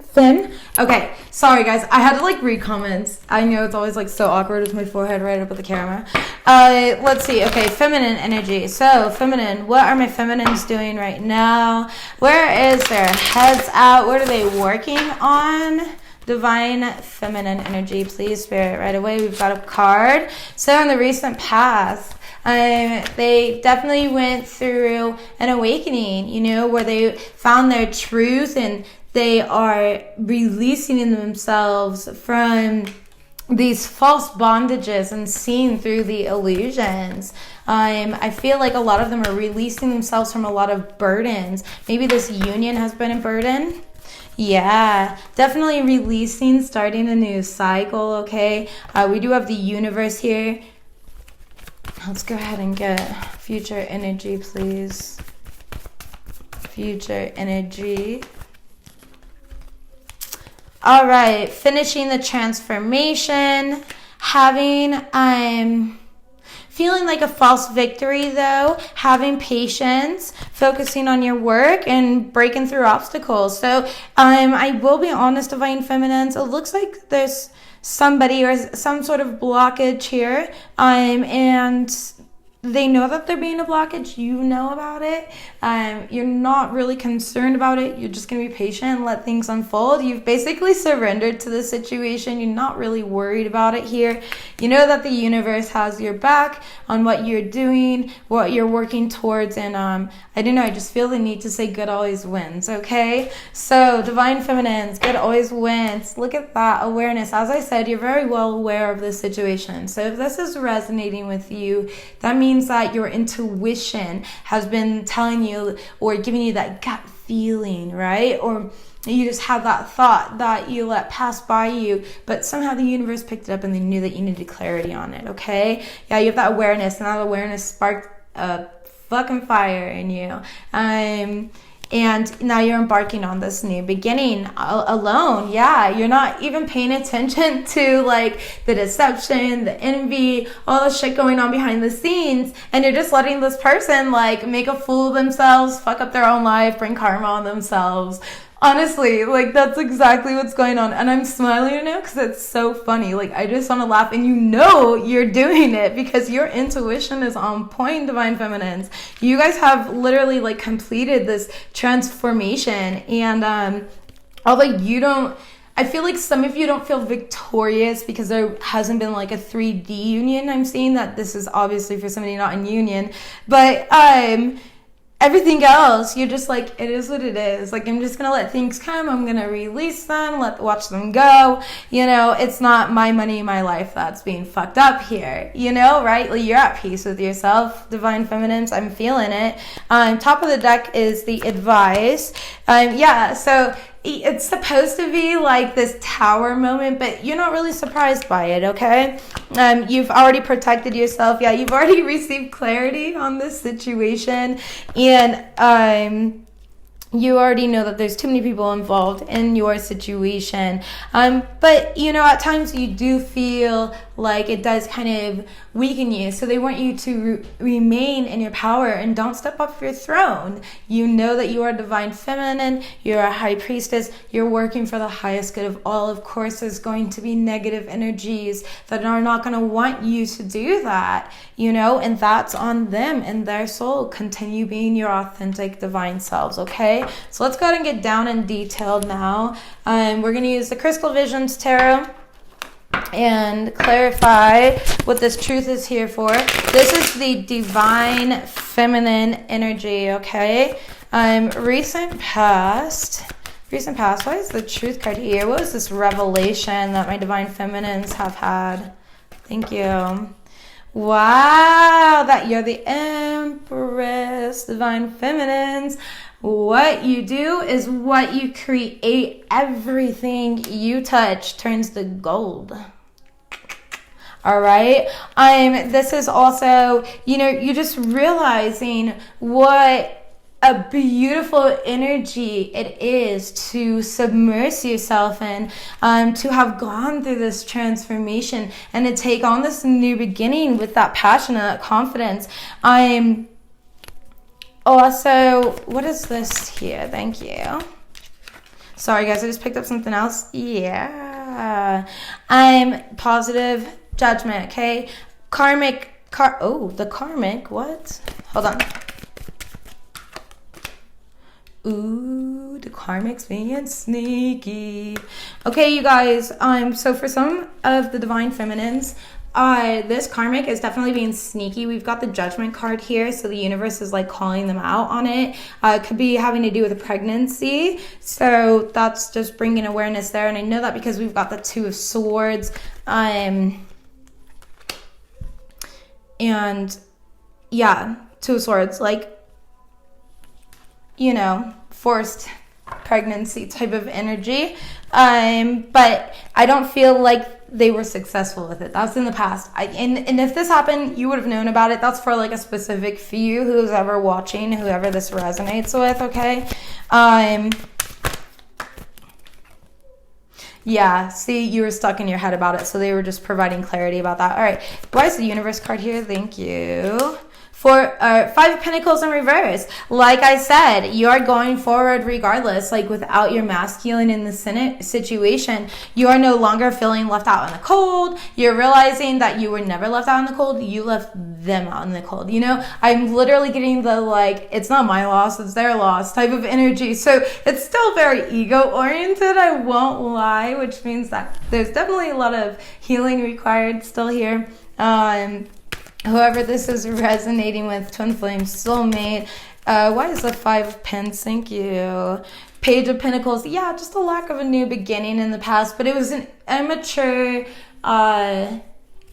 Fem? Okay, sorry guys, I had to read comments. I know it's always so awkward with my forehead right up at the camera. Let's see. Okay, feminine energy. So feminine, what are my feminines doing right now? Where is their heads at? What are they working on? Divine feminine energy, please, Spirit, right away. We've got a card. So in the recent past, they definitely went through an awakening, where they found their truth, and they are releasing themselves from these false bondages and seeing through the illusions. I feel like a lot of them are releasing themselves from a lot of burdens. Maybe this union has been a burden. Yeah, definitely releasing, starting a new cycle, okay? We do have the universe here. Let's go ahead and get future energy, please. Future energy. All right, finishing the transformation, feeling like a false victory though, having patience, focusing on your work and breaking through obstacles. So I will be honest, Divine Feminines, it looks like there's somebody or some sort of blockage here, and they know that they're being a blockage. You know about it. You're not really concerned about it. You're just going to be patient and let things unfold. You've basically surrendered to the situation. You're not really worried about it here. You know that the universe has your back on what you're doing, what you're working towards. And I don't know, I just feel the need to say good always wins, okay? So Divine Feminines, good always wins. Look at that awareness. As I said, you're very well aware of this situation. So if this is resonating with you, that means that your intuition has been telling you or giving you that gut feeling, right? Or you just had that thought that you let pass by you, but somehow the universe picked it up and they knew that you needed clarity on it, okay? Yeah, you have that awareness, and that awareness sparked a fucking fire in you. And now you're embarking on this new beginning alone. Yeah, you're not even paying attention to like the deception, the envy, all the shit going on behind the scenes. And you're just letting this person like make a fool of themselves, fuck up their own life, bring karma on themselves. Honestly, like that's exactly what's going on. And I'm smiling right now because it's so funny. Like I just want to laugh, and you know you're doing it because your intuition is on point, Divine Feminines. You guys have literally like completed this transformation, and although you don't, I feel like some of you don't feel victorious because there hasn't been like a 3D union. I'm seeing that this is obviously for somebody not in union, but everything else, you're just like, it is what it is. Like, I'm just going to let things come. I'm going to release them, watch them go. You know, it's not my money, my life that's being fucked up here, you know, right? Like, you're at peace with yourself, Divine Feminines. I'm feeling it. Top of the deck is the advice. Yeah, so it's supposed to be like this tower moment, but you're not really surprised by it, okay? You've already protected yourself. Yeah, you've already received clarity on this situation, and you already know that there's too many people involved in your situation. But, you know, at times you do feel like it does kind of weaken you. So they want you to remain in your power and don't step off your throne. You know that you are Divine Feminine. You're a High Priestess. You're working for the highest good of all. Of course, there's going to be negative energies that are not going to want you to do that, you know, and that's on them and their soul. Continue being your authentic divine selves, okay? So let's go ahead and get down and detailed now. We're going to use the Crystal Visions Tarot and clarify what this truth is here for. This is the Divine Feminine energy, okay? Recent past. Why is the Truth card here? What is this revelation that my Divine Feminines have had? Thank you. Wow, that you're the Empress, Divine Feminines. What you do is what you create. Everything you touch turns to gold. All right. This is also, you know, you're just realizing what a beautiful energy it is to submerge yourself in, to have gone through this transformation and to take on this new beginning with that passion and that confidence. Also, what is this here? Thank you. Sorry, guys, I just picked up something else. Yeah. Positive judgment, okay? The karmic, what? Hold on. Ooh, the karmic's being sneaky. Okay, you guys, so for some of the Divine Feminines, this karmic is definitely being sneaky. We've got the Judgment card here, so the universe is like calling them out on it. It could be having to do with a pregnancy, so that's just bringing awareness there. And I know that because we've got the Two of Swords, and yeah, Two of Swords, like, you know, forced pregnancy type of energy. But I don't feel like they were successful with it. That's in the past. And if this happened, you would have known about it. That's for like a specific few who's ever watching, whoever this resonates with, okay? Yeah, see, you were stuck in your head about it, so they were just providing clarity about that. All right, why is the Universe card here? Thank you. For Five of Pentacles in reverse, like I said, you are going forward regardless. Like without your masculine in the situation, you are no longer feeling left out in the cold. You're realizing that you were never left out in the cold. You left them out in the cold. You know, I'm literally getting the like, it's not my loss, it's their loss type of energy. So it's still very ego oriented, I won't lie, which means that there's definitely a lot of healing required still here. Whoever this is resonating with, twin flame, soulmate. Why is the Five of Pence? Thank you. Page of Pentacles. Yeah, just a lack of a new beginning in the past, but it was an immature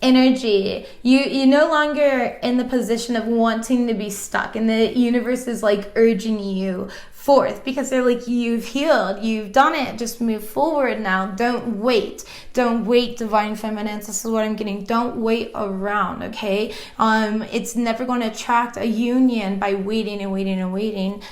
energy. You no longer in the position of wanting to be stuck, and the universe is like urging you forth because they're like, you've healed, you've done it, just move forward now. Don't wait, divine feminines. This is what I'm getting. Don't wait around, okay? It's never going to attract a union by waiting and waiting and waiting.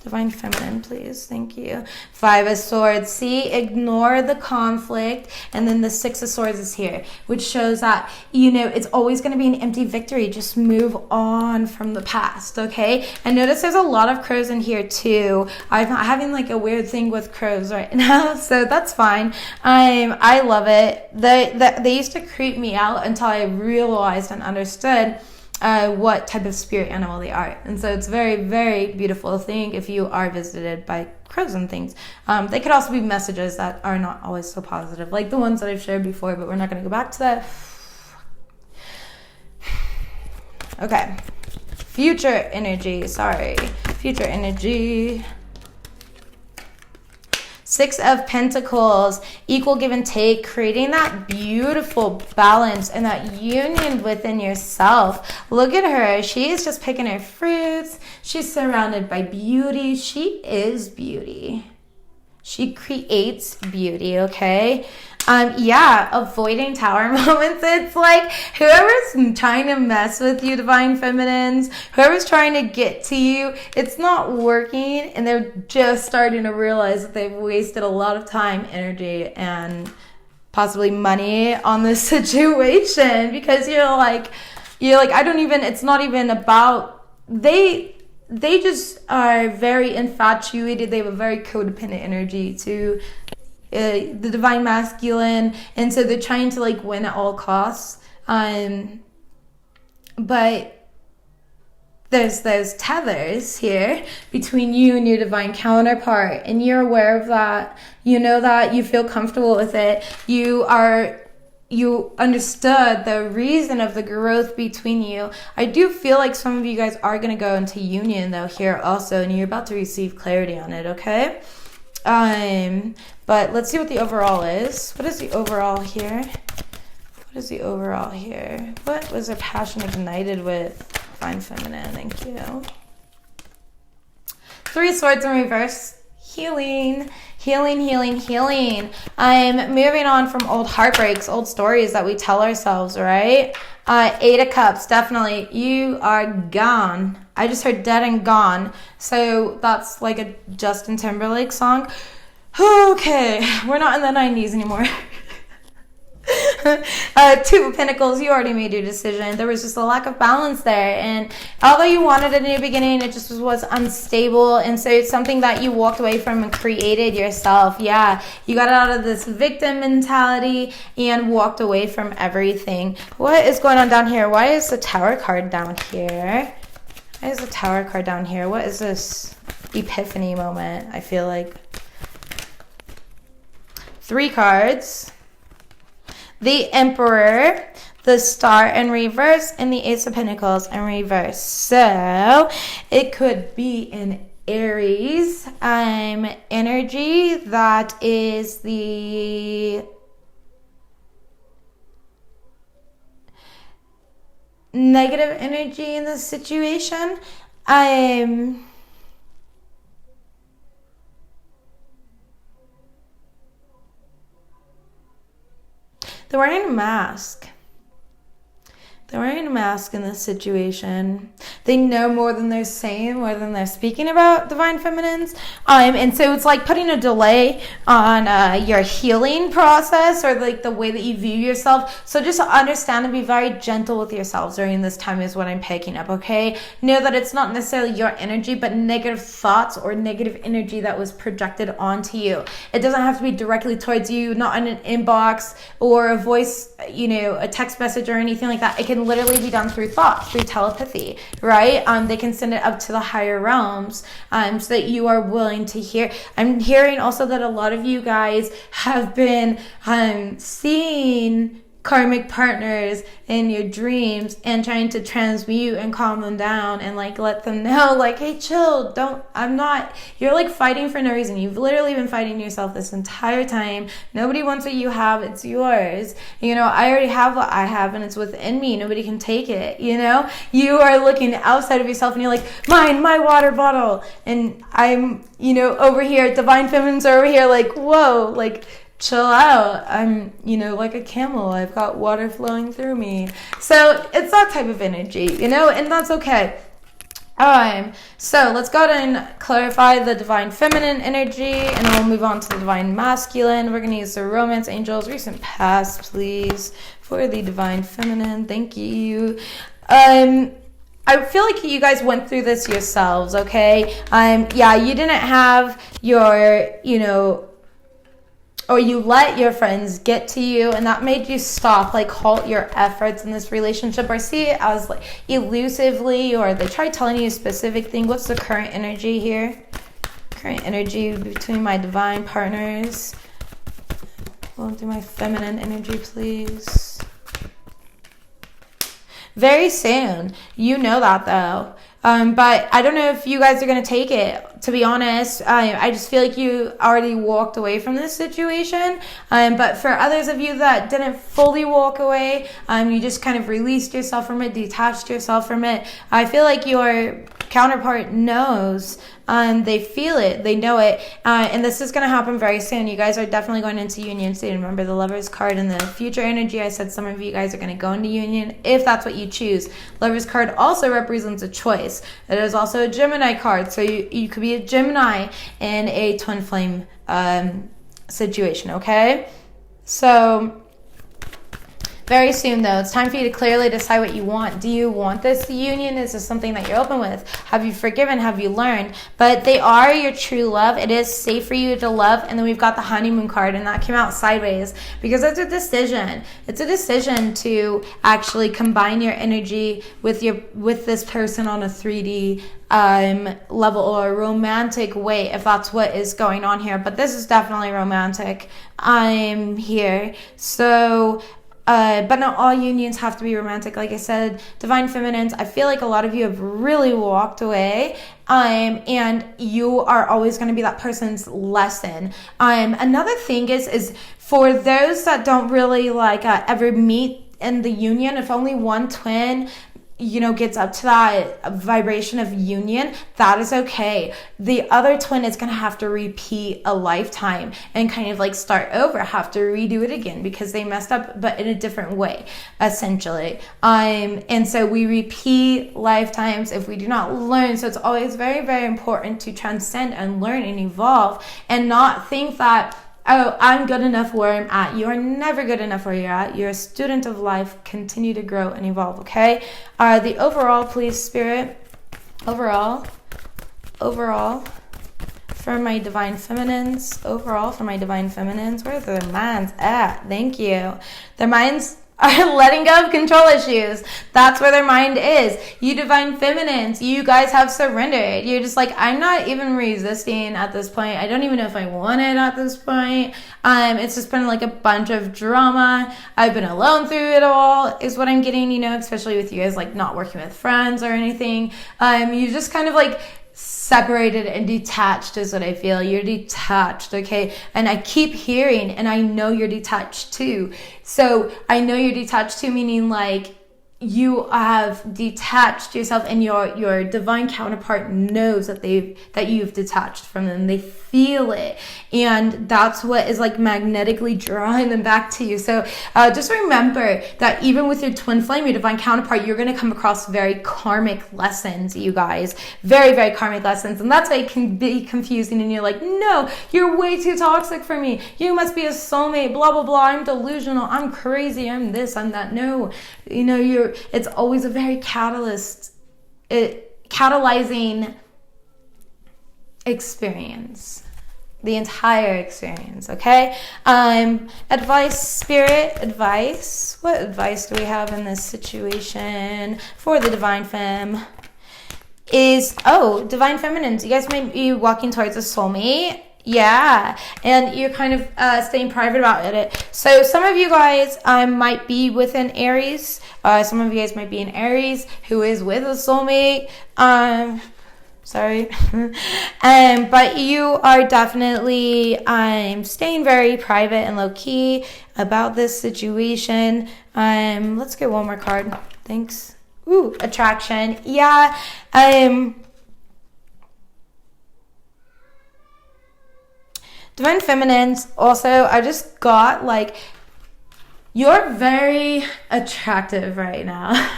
Divine feminine, please. Thank you. Five of Swords. See, ignore the conflict. And then the Six of Swords is here, which shows that, you know, it's always going to be an empty victory. Just move on from the past, okay? And notice there's a lot of crows in here too. I'm having like a weird thing with crows right now, so that's fine. I love it. They used to creep me out until I realized and understood what type of spirit animal they are. And so it's very, very beautiful thing if you are visited by crows and things. They could also be messages that are not always so positive, like the ones that I've shared before, but we're not going to go back to that. Okay. Future energy. Future energy. Six of Pentacles, equal give and take, creating that beautiful balance and that union within yourself. Look at her. She is just picking her fruits. She's surrounded by beauty. She is beauty. She creates beauty, okay? Yeah, avoiding tower moments. It's like whoever's trying to mess with you, divine feminines, whoever's trying to get to you, it's not working, and they're just starting to realize that they've wasted a lot of time, energy, and possibly money on this situation, because you're like, I don't even, it's not even about, they just are very infatuated. They have a very codependent energy to the divine masculine, and so they're trying to like win at all costs. But there's those tethers here between you and your divine counterpart, and you're aware of that. You know that, you feel comfortable with it. You understood the reason of the growth between you. I do feel like some of you guys are going to go into union though here also, and you're about to receive clarity on it, okay? But let's see what the overall is. What is the overall here? What was their passion ignited with? Divine feminine, thank you. Three of Swords in reverse. Healing. I'm moving on from old heartbreaks, old stories that we tell ourselves, right? Eight of Cups, definitely. You are gone. I just heard dead and gone. So that's like a Justin Timberlake song. Okay, we're not in the 90s anymore. Two of Pentacles, you already made your decision. There was just a lack of balance there, and although you wanted a new beginning, it just was unstable, and so it's something that you walked away from and created yourself. Yeah, you got out of this victim mentality and walked away from everything. What is going on down here? Why is the Tower card down here? What is this epiphany moment? I feel like 3 cards. the Emperor, the Star in reverse, and the Ace of Pentacles in reverse. So it could be an Aries energy that is the negative energy in this situation. They're wearing a mask. They're wearing a mask in this situation. They know more than they're saying, more than they're speaking about, divine feminines. And so it's like putting a delay on your healing process, or like the way that you view yourself. So just understand and be very gentle with yourselves during this time is what I'm picking up, okay? Know that it's not necessarily your energy, but negative thoughts or negative energy that was projected onto you. It doesn't have to be directly towards you, not in an inbox or a voice, a text message or anything like that. It can literally be done through thoughts, through telepathy, right? They can send it up to the higher realms so that you are willing to hear. I'm hearing also that a lot of you guys have been seeing karmic partners in your dreams and trying to transmute and calm them down and like let them know like, hey, chill, you're like fighting for no reason. You've literally been fighting yourself this entire time. Nobody wants what you have, it's yours. I already have what I have and it's within me. Nobody can take it. You are looking outside of yourself and you're like, my water bottle. And I'm, over here, divine feminines are over here like, whoa, like, chill out. I'm, like a camel. I've got water flowing through me. So it's that type of energy, and that's okay. So let's go ahead and clarify the divine feminine energy, and then we'll move on to the divine masculine. We're going to use the romance angels, recent past, please, for the divine feminine. Thank you. I feel like you guys went through this yourselves, okay? You didn't have your, or you let your friends get to you, and that made you stop, like halt your efforts in this relationship, or see it as like elusively, or they try telling you a specific thing. What's the current energy here? Current energy between my divine partners. We'll do my feminine energy, please. Very soon. You know that though. But I don't know if you guys are going to take it. To be honest, I just feel like you already walked away from this situation. But for others of you that didn't fully walk away, you just kind of released yourself from it, detached yourself from it. I feel like your counterpart knows. They feel it, they know it, and this is going to happen very soon. You guys are definitely going into union soon. Remember the Lover's card in the future energy, I said some of you guys are going to go into union if that's what you choose. Lover's card also represents a choice. It is also a Gemini card, so you could be a Gemini in a twin flame situation, okay? So very soon, though, it's time for you to clearly decide what you want. Do you want this union? Is this something that you're open with? Have you forgiven? Have you learned? But they are your true love. It is safe for you to love. And then we've got the honeymoon card, and that came out sideways because it's a decision. It's a decision to actually combine your energy with this person on a 3D level or a romantic way, if that's what is going on here. But this is definitely romantic. I'm here. So but not all unions have to be romantic. Like I said, divine feminines, I feel like a lot of you have really walked away, and you are always going to be that person's lesson. Another thing is for those that don't really ever meet in the union, if only one twin gets up to that vibration of union, that is okay. The other twin is going to have to repeat a lifetime and kind of start over, have to redo it again because they messed up, but in a different way, essentially. And so we repeat lifetimes if we do not learn. So it's always very, very important to transcend and learn and evolve, and not think that, oh, I'm good enough where I'm at. You are never good enough where you're at. You're a student of life. Continue to grow and evolve, okay? The overall, please, Spirit. Overall, for my divine feminines. Overall, for my divine feminines. Where are their minds at? Thank you. Their minds are letting go of control issues. That's where their mind is. You divine feminines, you guys have surrendered. You're just like, I'm not even resisting at this point. I don't even know if I want it at this point. It's just been like a bunch of drama. I've been alone through it all, is what I'm getting, you know, especially with you guys like not working with friends or anything. You just kind of like separated and detached is what I feel. You're detached, okay? And I keep hearing, and I know you're detached too. So I know you're detached too, meaning like you have detached yourself, and your divine counterpart knows that you've detached from them. They feel it, and that's what is like magnetically drawing them back to you. So just remember that even with your twin flame, your divine counterpart, you're going to come across very karmic lessons, you guys. Very, very karmic lessons. And that's why it can be confusing, and you're like, no, you're way too toxic for me. You must be a soulmate, blah, blah, blah. I'm delusional. I'm crazy. I'm this, I'm that. No, you know, it's always a very catalyzing experience, the entire experience. Okay. Advice, spirit advice. What advice do we have in this situation for the divine femme? Divine feminines, you guys might be walking towards a soulmate. Yeah, and you're kind of staying private about it. So some of you guys might be with an Aries. Some of you guys might be an Aries who is with a soulmate. Sorry. But you are definitely staying very private and low-key about this situation. Let's get one more card. Thanks. Ooh, attraction. Yeah. Divine feminines, also, I just got like, you're very attractive right now.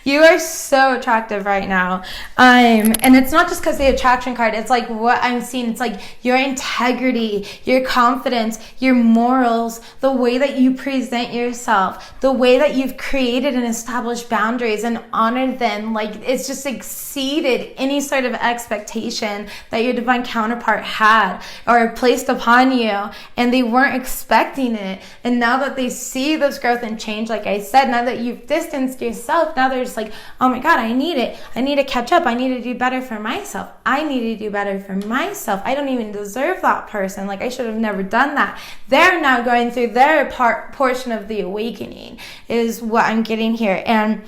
You are so attractive right now. And it's not just because the attraction card. It's like what I'm seeing. It's like your integrity, your confidence, your morals, the way that you present yourself, the way that you've created and established boundaries and honored them. Like it's just exceeded any sort of expectation that your divine counterpart had or placed upon you. And they weren't expecting it. And now that they see this growth and change, like I said, now that you've distanced yourself, now they're just like, oh my God, I need it. I need to catch up. I need to do better for myself. I need to do better for myself. I don't even deserve that person. Like I should have never done that. They're now going through their portion of the awakening is what I'm getting here. And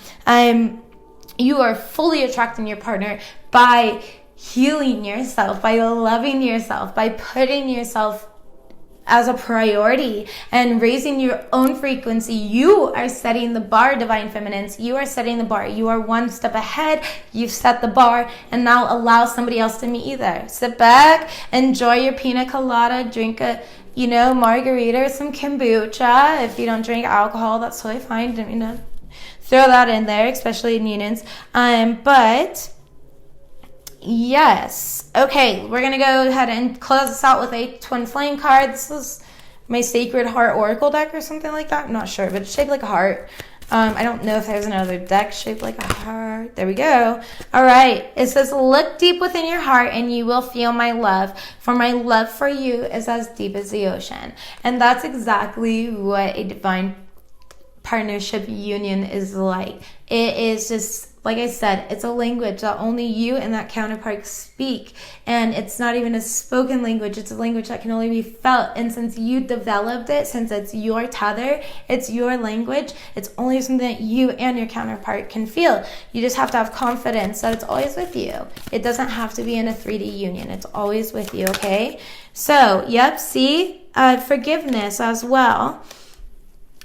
you are fully attracting your partner by healing yourself, by loving yourself, by putting yourself as a priority and raising your own frequency. You are setting the bar, divine feminines. You are setting the bar. You are one step ahead. You've set the bar, and now allow somebody else to meet you there. Sit back, enjoy your pina colada, drink a margarita or some kombucha. If you don't drink alcohol, that's totally fine. Throw that in there, especially in unions. But yes. Okay, we're going to go ahead and close this out with a twin flame card. This is my Sacred Heart Oracle deck or something like that. I'm not sure, but it's shaped like a heart. I don't know if there's another deck shaped like a heart. There we go. All right. It says, look deep within your heart and you will feel my love. For my love for you is as deep as the ocean. And that's exactly what a divine partnership union is like. It is just, like I said, it's a language that only you and that counterpart speak. And it's not even a spoken language. It's a language that can only be felt. And since you developed it, since it's your tether, it's your language, it's only something that you and your counterpart can feel. You just have to have confidence that it's always with you. It doesn't have to be in a 3D union. It's always with you, okay? So, yep, see? Forgiveness as well.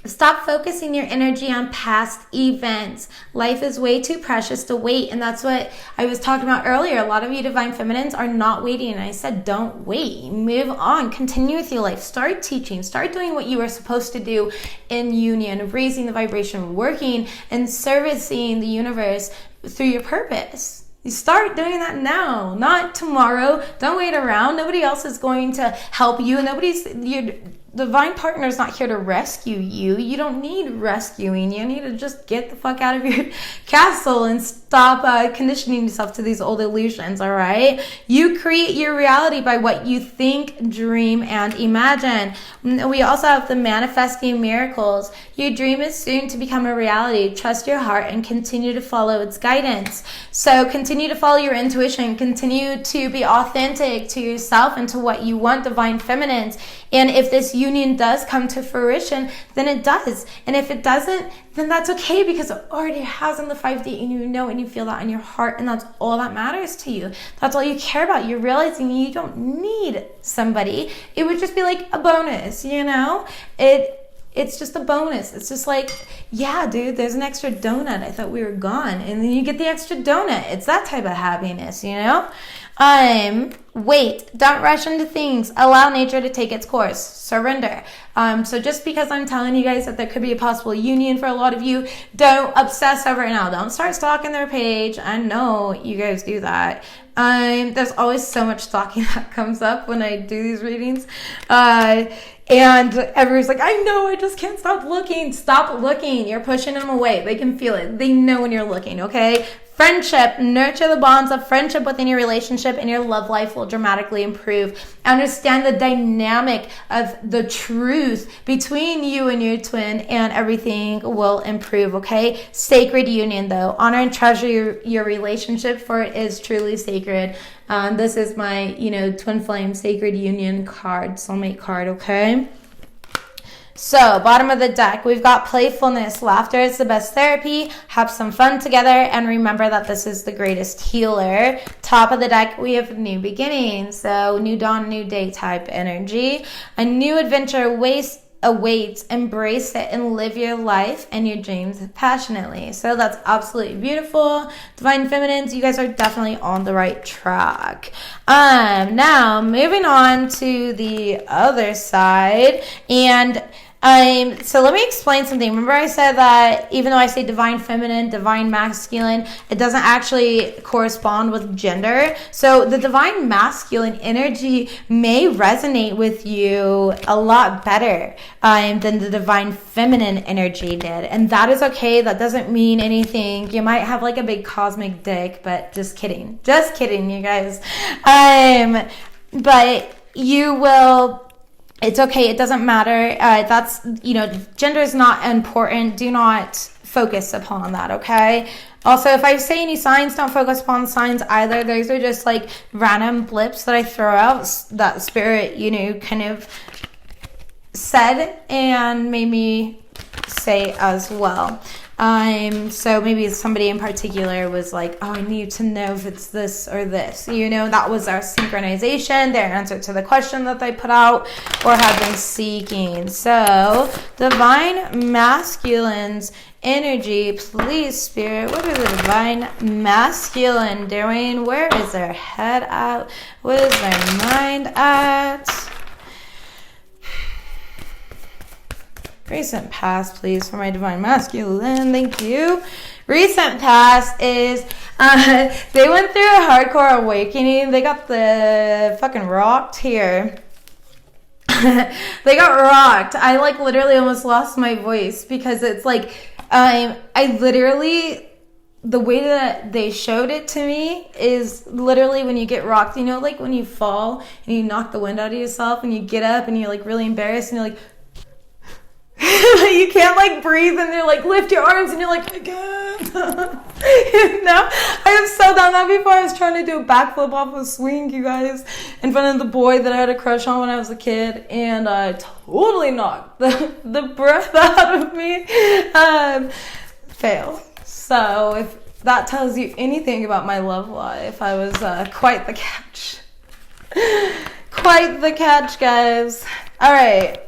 Stop focusing your energy on past events. Life is way too precious to wait. And that's what I was talking about earlier. A lot of you divine feminines are not waiting. And I said, don't wait. Move on. Continue with your life. Start teaching. Start doing what you are supposed to do in union, raising the vibration, working and servicing the universe through your purpose. You start doing that now, not tomorrow. Don't wait around. Nobody else is going to help you. divine partner is not here to rescue you. You don't need rescuing. You need to just get the fuck out of your castle and stop conditioning yourself to these old illusions, all right? You create your reality by what you think, dream, and imagine. We also have the manifesting miracles. Your dream is soon to become a reality. Trust your heart and continue to follow its guidance. So continue to follow your intuition. Continue to be authentic to yourself and to what you want, divine feminines. And if this union does come to fruition, then it does. And if it doesn't, then that's okay, because it already has in the 5D, and you know and you feel that in your heart, and that's all that matters to you. That's all you care about. You're realizing you don't need somebody. It would just be like a bonus, you know? It's just a bonus. It's just like, yeah, dude, there's an extra donut. I thought we were gone. And then you get the extra donut. It's that type of happiness, you know? Wait, don't rush into things. Allow nature to take its course. Surrender. So just because I'm telling you guys that there could be a possible union for a lot of you, don't obsess over it now. Don't start stalking their page. I know you guys do that. There's always so much stalking that comes up when I do these readings. And everyone's like, I know, I just can't stop looking. Stop looking. You're pushing them away. They can feel it. They know when you're looking, okay? Friendship. Nurture the bonds of friendship within your relationship, and your love life will dramatically improve. Understand the dynamic of the truth between you and your twin, and everything will improve, okay? Sacred union, though. Honor and treasure your relationship, for it is truly sacred. This is my, twin flame sacred union card, soulmate card, okay? So, bottom of the deck, we've got playfulness. Laughter is the best therapy. Have some fun together, and remember that this is the greatest healer. Top of the deck, we have new beginnings. So, new dawn, new day type energy. A new adventure awaits. Embrace it and live your life and your dreams passionately. So that's absolutely beautiful. Divine feminines, you guys are definitely on the right track. Now moving on to the other side, and so let me explain something. Remember I said that even though I say divine feminine, divine masculine, it doesn't actually correspond with gender. So the divine masculine energy may resonate with you a lot better than the divine feminine energy did. And that is okay. That doesn't mean anything. You might have like a big cosmic dick, but just kidding. Just kidding, you guys. But you will... It's okay. It doesn't matter. That's, gender is not important. Do not focus upon that, okay? Also, if I say any signs, don't focus upon signs either. Those are just like random blips that I throw out that spirit, kind of said and made me say as well. So maybe somebody in particular was like, oh, I need to know if it's this or this. That was our synchronization, their answer to the question that they put out or have been seeking. So, divine masculine's energy, please, spirit. What is the divine masculine doing? Where is their head at? What is their mind at? Recent past, please, for my divine masculine. Thank you. Recent past is they went through a hardcore awakening. They got the fucking rocked here. They got rocked. I literally almost lost my voice because it's like I literally, the way that they showed it to me is literally when you get rocked, like when you fall and you knock the wind out of yourself and you get up and you're really embarrassed and you're like, you can't breathe, and they're lift your arms and you're like, I can't. I have so done that before. I was trying to do a backflip off a swing, you guys, in front of the boy that I had a crush on when I was a kid, and I totally knocked the breath out of me. Fail. So if that tells you anything about my love life, I was quite the catch. Quite the catch, guys. All right.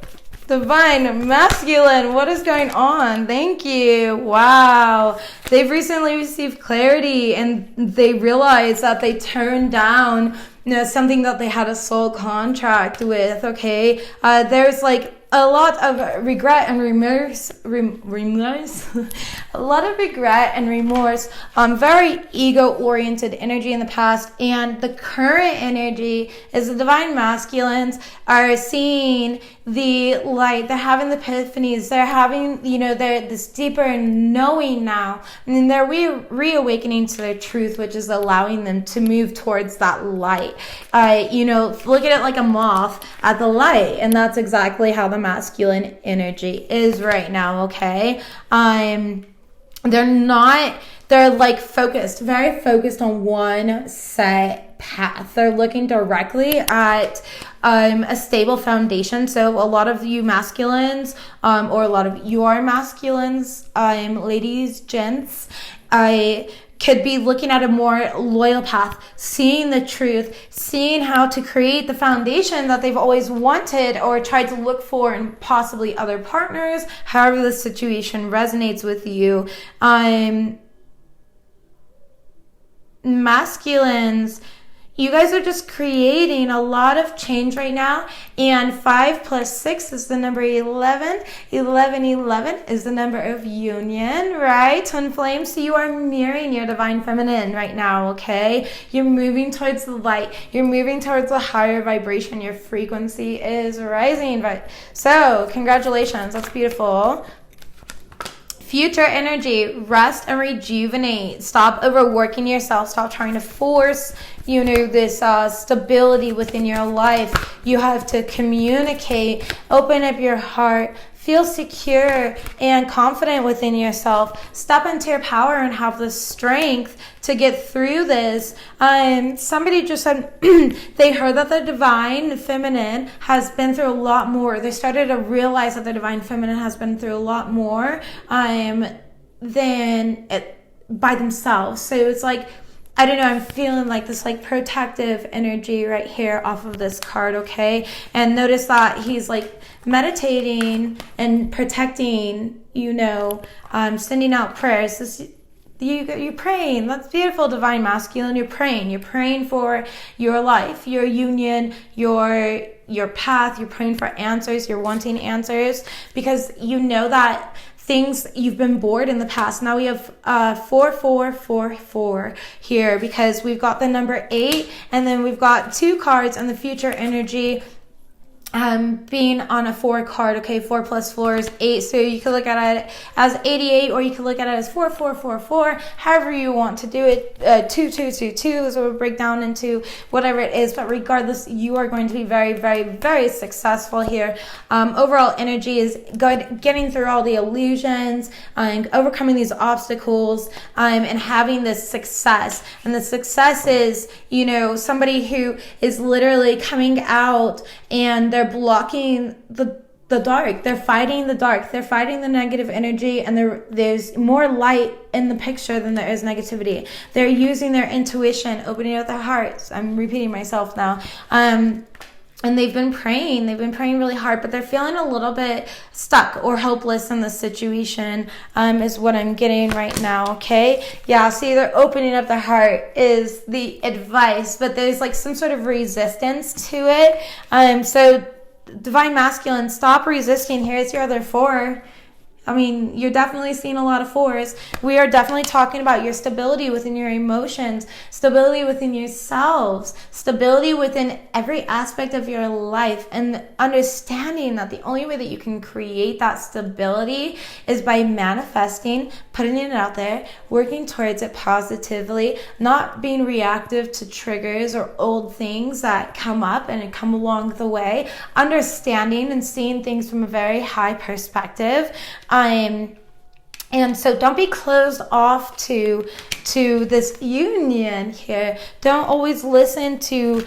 Divine masculine, what is going on? Thank you. Wow. They've recently received clarity, and they realized that they turned down something that they had a soul contract with, okay? There's a lot of regret and remorse. A lot of regret and remorse. Very ego-oriented energy in the past, and the current energy is the divine masculines are seeing the light. They're having the epiphanies. They're having, they're this deeper knowing now. And they're reawakening to their truth, which is allowing them to move towards that light. Look at it like a moth at the light. And that's exactly how the masculine energy is right now, okay? They're like focused, very focused on one set path. They're looking directly at a stable foundation. So a lot of you masculines, or a lot of your masculines, ladies, gents, could be looking at a more loyal path, seeing the truth, seeing how to create the foundation that they've always wanted or tried to look for in possibly other partners, however the situation resonates with you. Masculines, you guys are just creating a lot of change right now. And 5 plus 6 is the number 11. 11 is the number of union, right? Twin flame. So you are mirroring your divine feminine right now, okay? You're moving towards the light. You're moving towards a higher vibration. Your frequency is rising. So congratulations. That's beautiful. Future energy, rest and rejuvenate. Stop overworking yourself. Stop trying to force, this stability within your life. You have to communicate, open up your heart, feel secure and confident within yourself. Step into your power and have the strength to get through this. Somebody just said they heard that the divine feminine has been through a lot more. They started to realize that the divine feminine has been through a lot more than by themselves. So it's like, I don't know, I'm feeling like this like protective energy right here off of this card, okay? And notice that he's like meditating and protecting, sending out prayers. You're praying. That's beautiful, divine masculine. You're praying for your life, your union, your path. You're praying for answers. You're wanting answers because you know that things you've been bored in the past. Now we have 4444 here because we've got the number 8 and then we've got 2 cards and the future energy being on a 4 card. Okay, 4 plus 4 is 8. So you could look at it as 88 or you could look at it as 4444. However you want to do it. 2222 is what we break down into whatever it is. But regardless, you are going to be very, very, very successful here. Overall energy is good, getting through all the illusions and overcoming these obstacles and having this success. And the success is, somebody who is literally coming out and they're blocking the dark. They're fighting the dark. They're fighting the negative energy, and there's more light in the picture than there is negativity. They're using their intuition, opening up their hearts. I'm repeating myself now. And they've been praying really hard, but they're feeling a little bit stuck or hopeless in the situation, is what I'm getting right now, okay? Yeah, see, they're opening up their heart is the advice, but there's like some sort of resistance to it. So divine masculine, stop resisting. Here's your other 4. I mean, you're definitely seeing a lot of 4s. We are definitely talking about your stability within your emotions, stability within yourselves, stability within every aspect of your life, and understanding that the only way that you can create that stability is by manifesting, putting it out there, working towards it positively, not being reactive to triggers or old things that come up and come along the way, understanding and seeing things from a very high perspective. And so don't be closed off to this union here. Don't always listen to,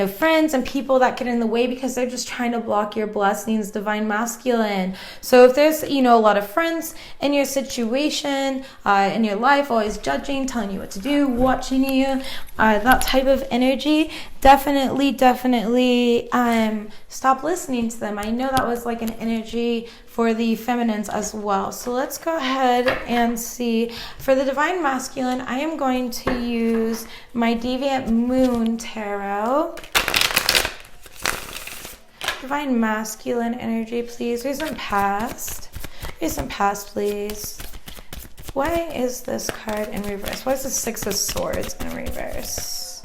friends and people that get in the way because they're just trying to block your blessings, divine masculine. So if there's, a lot of friends in your situation, in your life, always judging, telling you what to do, watching you, that type of energy, definitely stop listening to them. I know that was like an energy for the feminines as well. So let's go ahead and see. For the divine masculine, I am going to use my Deviant Moon Tarot. Divine masculine energy, please. Recent past, please. Why is this card in reverse? Why is the 6 of Swords in reverse?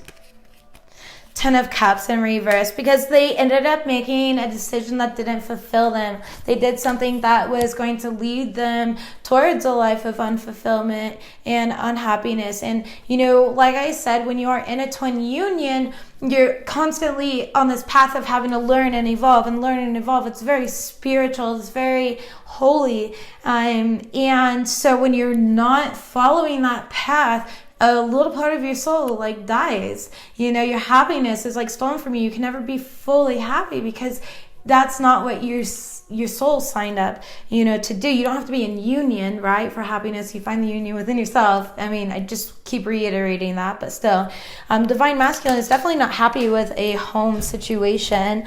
Ten of Cups in reverse, because they ended up making a decision that didn't fulfill them. They did something that was going to lead them towards a life of unfulfillment and unhappiness. And, like I said, when you are in a twin union, you're constantly on this path of having to learn and evolve and learn and evolve. It's very spiritual. It's very holy. And so when you're not following that path, a little part of your soul dies. Your happiness is stolen from you. You can never be fully happy because that's not what your soul signed up, to do. You don't have to be in union, right, for happiness. You find the union within yourself. I just keep reiterating that, but still, divine masculine is definitely not happy with a home situation.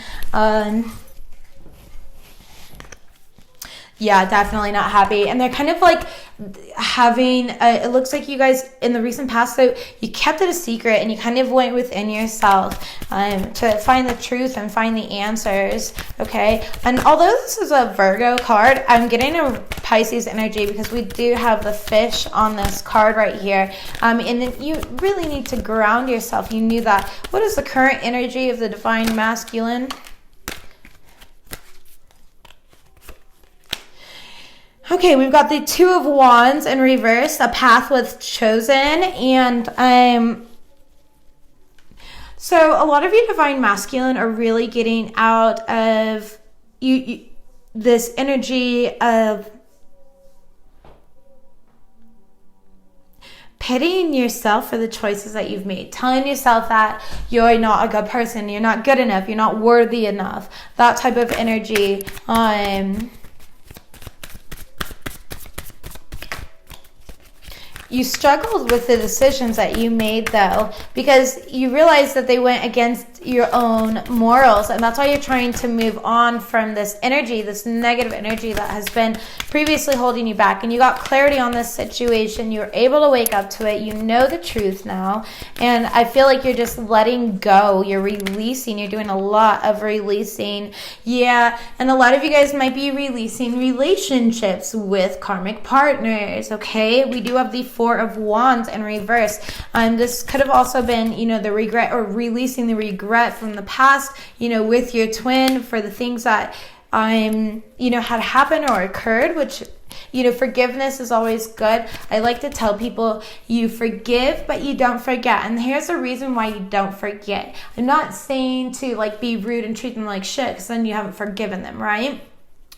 Yeah, definitely not happy. And they're kind of having, it looks like you guys in the recent past, so you kept it a secret and you kind of went within yourself to find the truth and find the answers, okay? And although this is a Virgo card, I'm getting a Pisces energy because we do have the fish on this card right here. And then you really need to ground yourself. You knew that. What is the current energy of the divine masculine? Okay, we've got the Two of Wands in reverse, a path was chosen, and so a lot of you divine masculine are really getting out of you this energy of pitying yourself for the choices that you've made, telling yourself that you're not a good person, you're not good enough, you're not worthy enough, that type of energy. You struggled with the decisions that you made, though, because you realized that they went against your own morals, and that's why you're trying to move on from this energy, this negative energy that has been previously holding you back. And you got clarity on this situation. You were able to wake up to it. You know the truth now, and I feel like you're just letting go. You're releasing. You're doing a lot of releasing. Yeah, and a lot of you guys might be releasing relationships with karmic partners, okay? We do have the Four of Wands in reverse. This could have also been, the regret, or releasing the regret from the past, with your twin for the things that, had happened or occurred, which, forgiveness is always good. I like to tell people you forgive, but you don't forget. And here's the reason why you don't forget. I'm not saying to be rude and treat them like shit, because then you haven't forgiven them, right?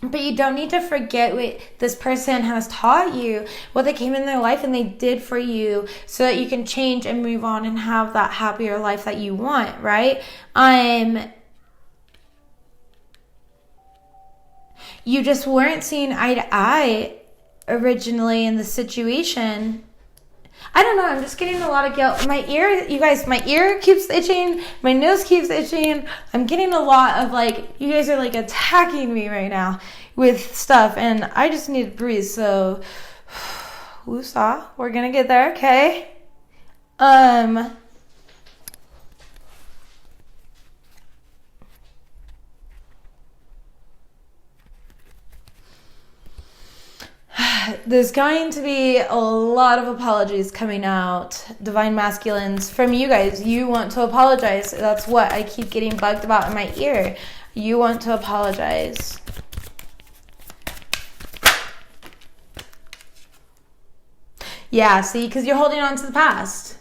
But you don't need to forget what this person has taught you, what they came in their life and they did for you, so that you can change and move on and have that happier life that you want, right? You just weren't seeing eye to eye originally in the situation. I don't know, I'm just getting a lot of guilt. My ear keeps itching, my nose keeps itching. I'm getting a lot of you guys are attacking me right now with stuff, and I just need to breathe. So, woosah, we're gonna get there, okay? There's going to be a lot of apologies coming out, divine masculines, from you guys. You want to apologize. That's what I keep getting bugged about in my ear. You want to apologize. Yeah, see, because you're holding on to the past.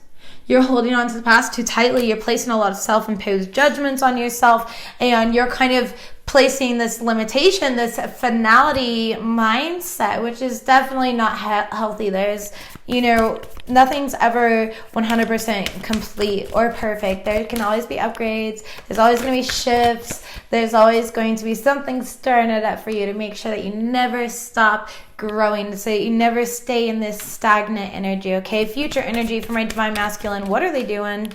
You're holding on to the past too tightly. You're placing a lot of self-imposed judgments on yourself, and you're kind of placing this limitation, this finality mindset, which is definitely not healthy. There's, nothing's ever 100% complete or perfect. There can always be upgrades. There's always going to be shifts. There's always going to be something stirring it up for you to make sure that you never stop growing, so you never stay in this stagnant energy, okay? Future energy for my divine masculine. What are they doing?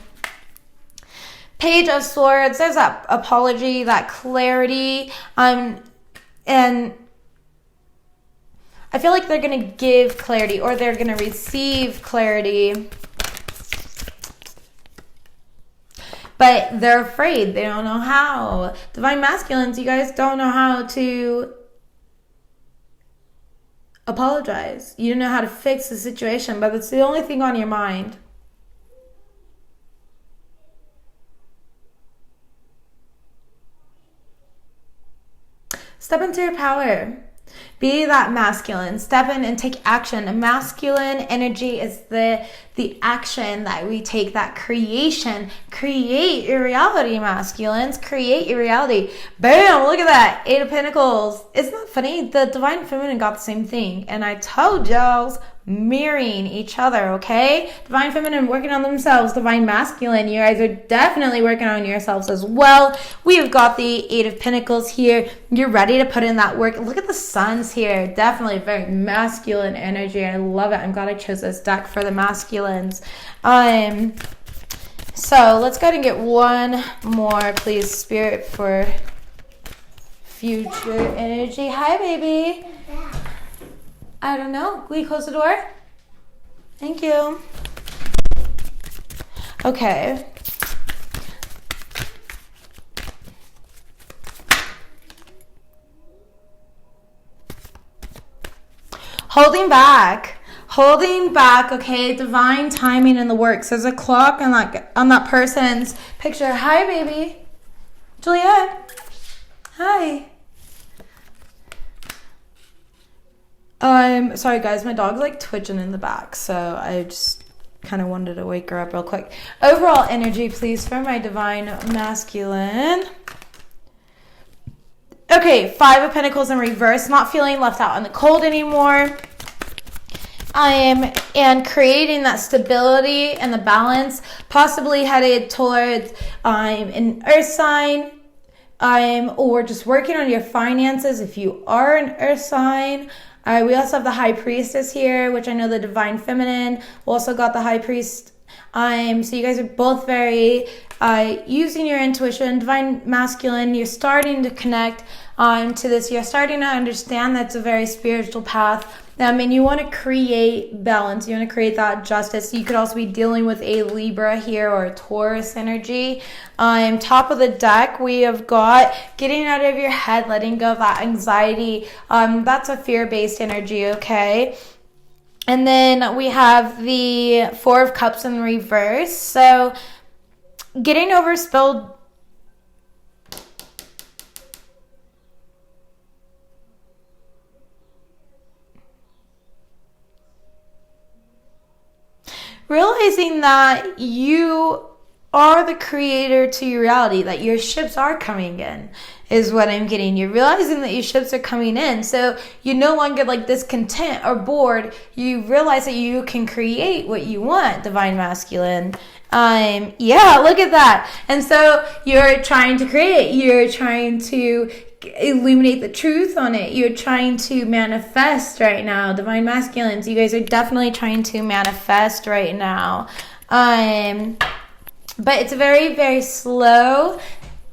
Page of Swords. There's that apology, that clarity, and I feel like they're going to give clarity, or they're going to receive clarity, but they're afraid. They don't know how. Divine masculines, you guys don't know how to apologize. You don't know how to fix the situation, but it's the only thing on your mind. Step into your power. Be that masculine. Step in and take action. A masculine energy is the action that we take, that creation. Create your reality, masculines. Create your reality. Bam! Look at that. 8 of Pentacles. Isn't that funny? The Divine Feminine got the same thing. And I told y'all, mirroring each other, okay? Divine Feminine working on themselves. Divine Masculine, you guys are definitely working on yourselves as well. We've got the 8 of Pentacles here. You're ready to put in that work. Look at the suns here. Definitely very masculine energy. I love it. I'm glad I chose this deck for the masculines. So let's go ahead and get one more, please, Spirit, for future energy. Hi, baby. I don't know. Will you close the door? Thank you. Okay. Holding back, okay, divine timing in the works. There's a clock on that person's picture. Hi, baby. Juliet. Hi. Sorry guys, my dog's like twitching in the back, so I just kind of wanted to wake her up real quick. Overall energy, please, for my divine masculine. Okay, 5 of Pentacles in reverse, not feeling left out in the cold anymore. And creating that stability and the balance, possibly headed towards an earth sign, or just working on your finances if you are an earth sign. We also have the High Priestess here, which I know the Divine Feminine. We also got the High Priest. So you guys are both very using your intuition. Divine Masculine, you're starting to connect to this. You're starting to understand that's a very spiritual path. And you want to create balance. You want to create that justice. You could also be dealing with a Libra here or a Taurus energy. Top of the deck, we have got getting out of your head, letting go of that anxiety. That's a fear-based energy, okay? And then we have the 4 of Cups in reverse. So getting over spilled realizing that you are the creator to your reality, that your ships are coming in is what I'm getting. You're realizing that your ships are coming in, so you're no longer like discontent or bored. You realize that you can create what you want, Divine Masculine. Yeah, look at that. And so you're trying to create, you're trying to illuminate the truth on it. You're trying to manifest right now, Divine Masculines. You guys are definitely trying to manifest right now. But it's a very, very slow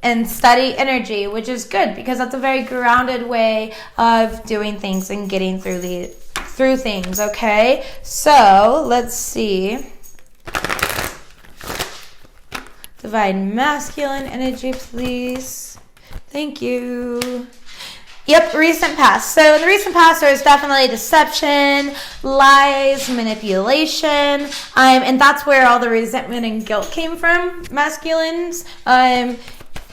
and steady energy, which is good because that's a very grounded way of doing things and getting through things, okay? So let's see. Divine Masculine energy, please. Thank you. Yep, recent past. So in the recent past, there's definitely deception, lies, manipulation, and that's where all the resentment and guilt came from, masculines.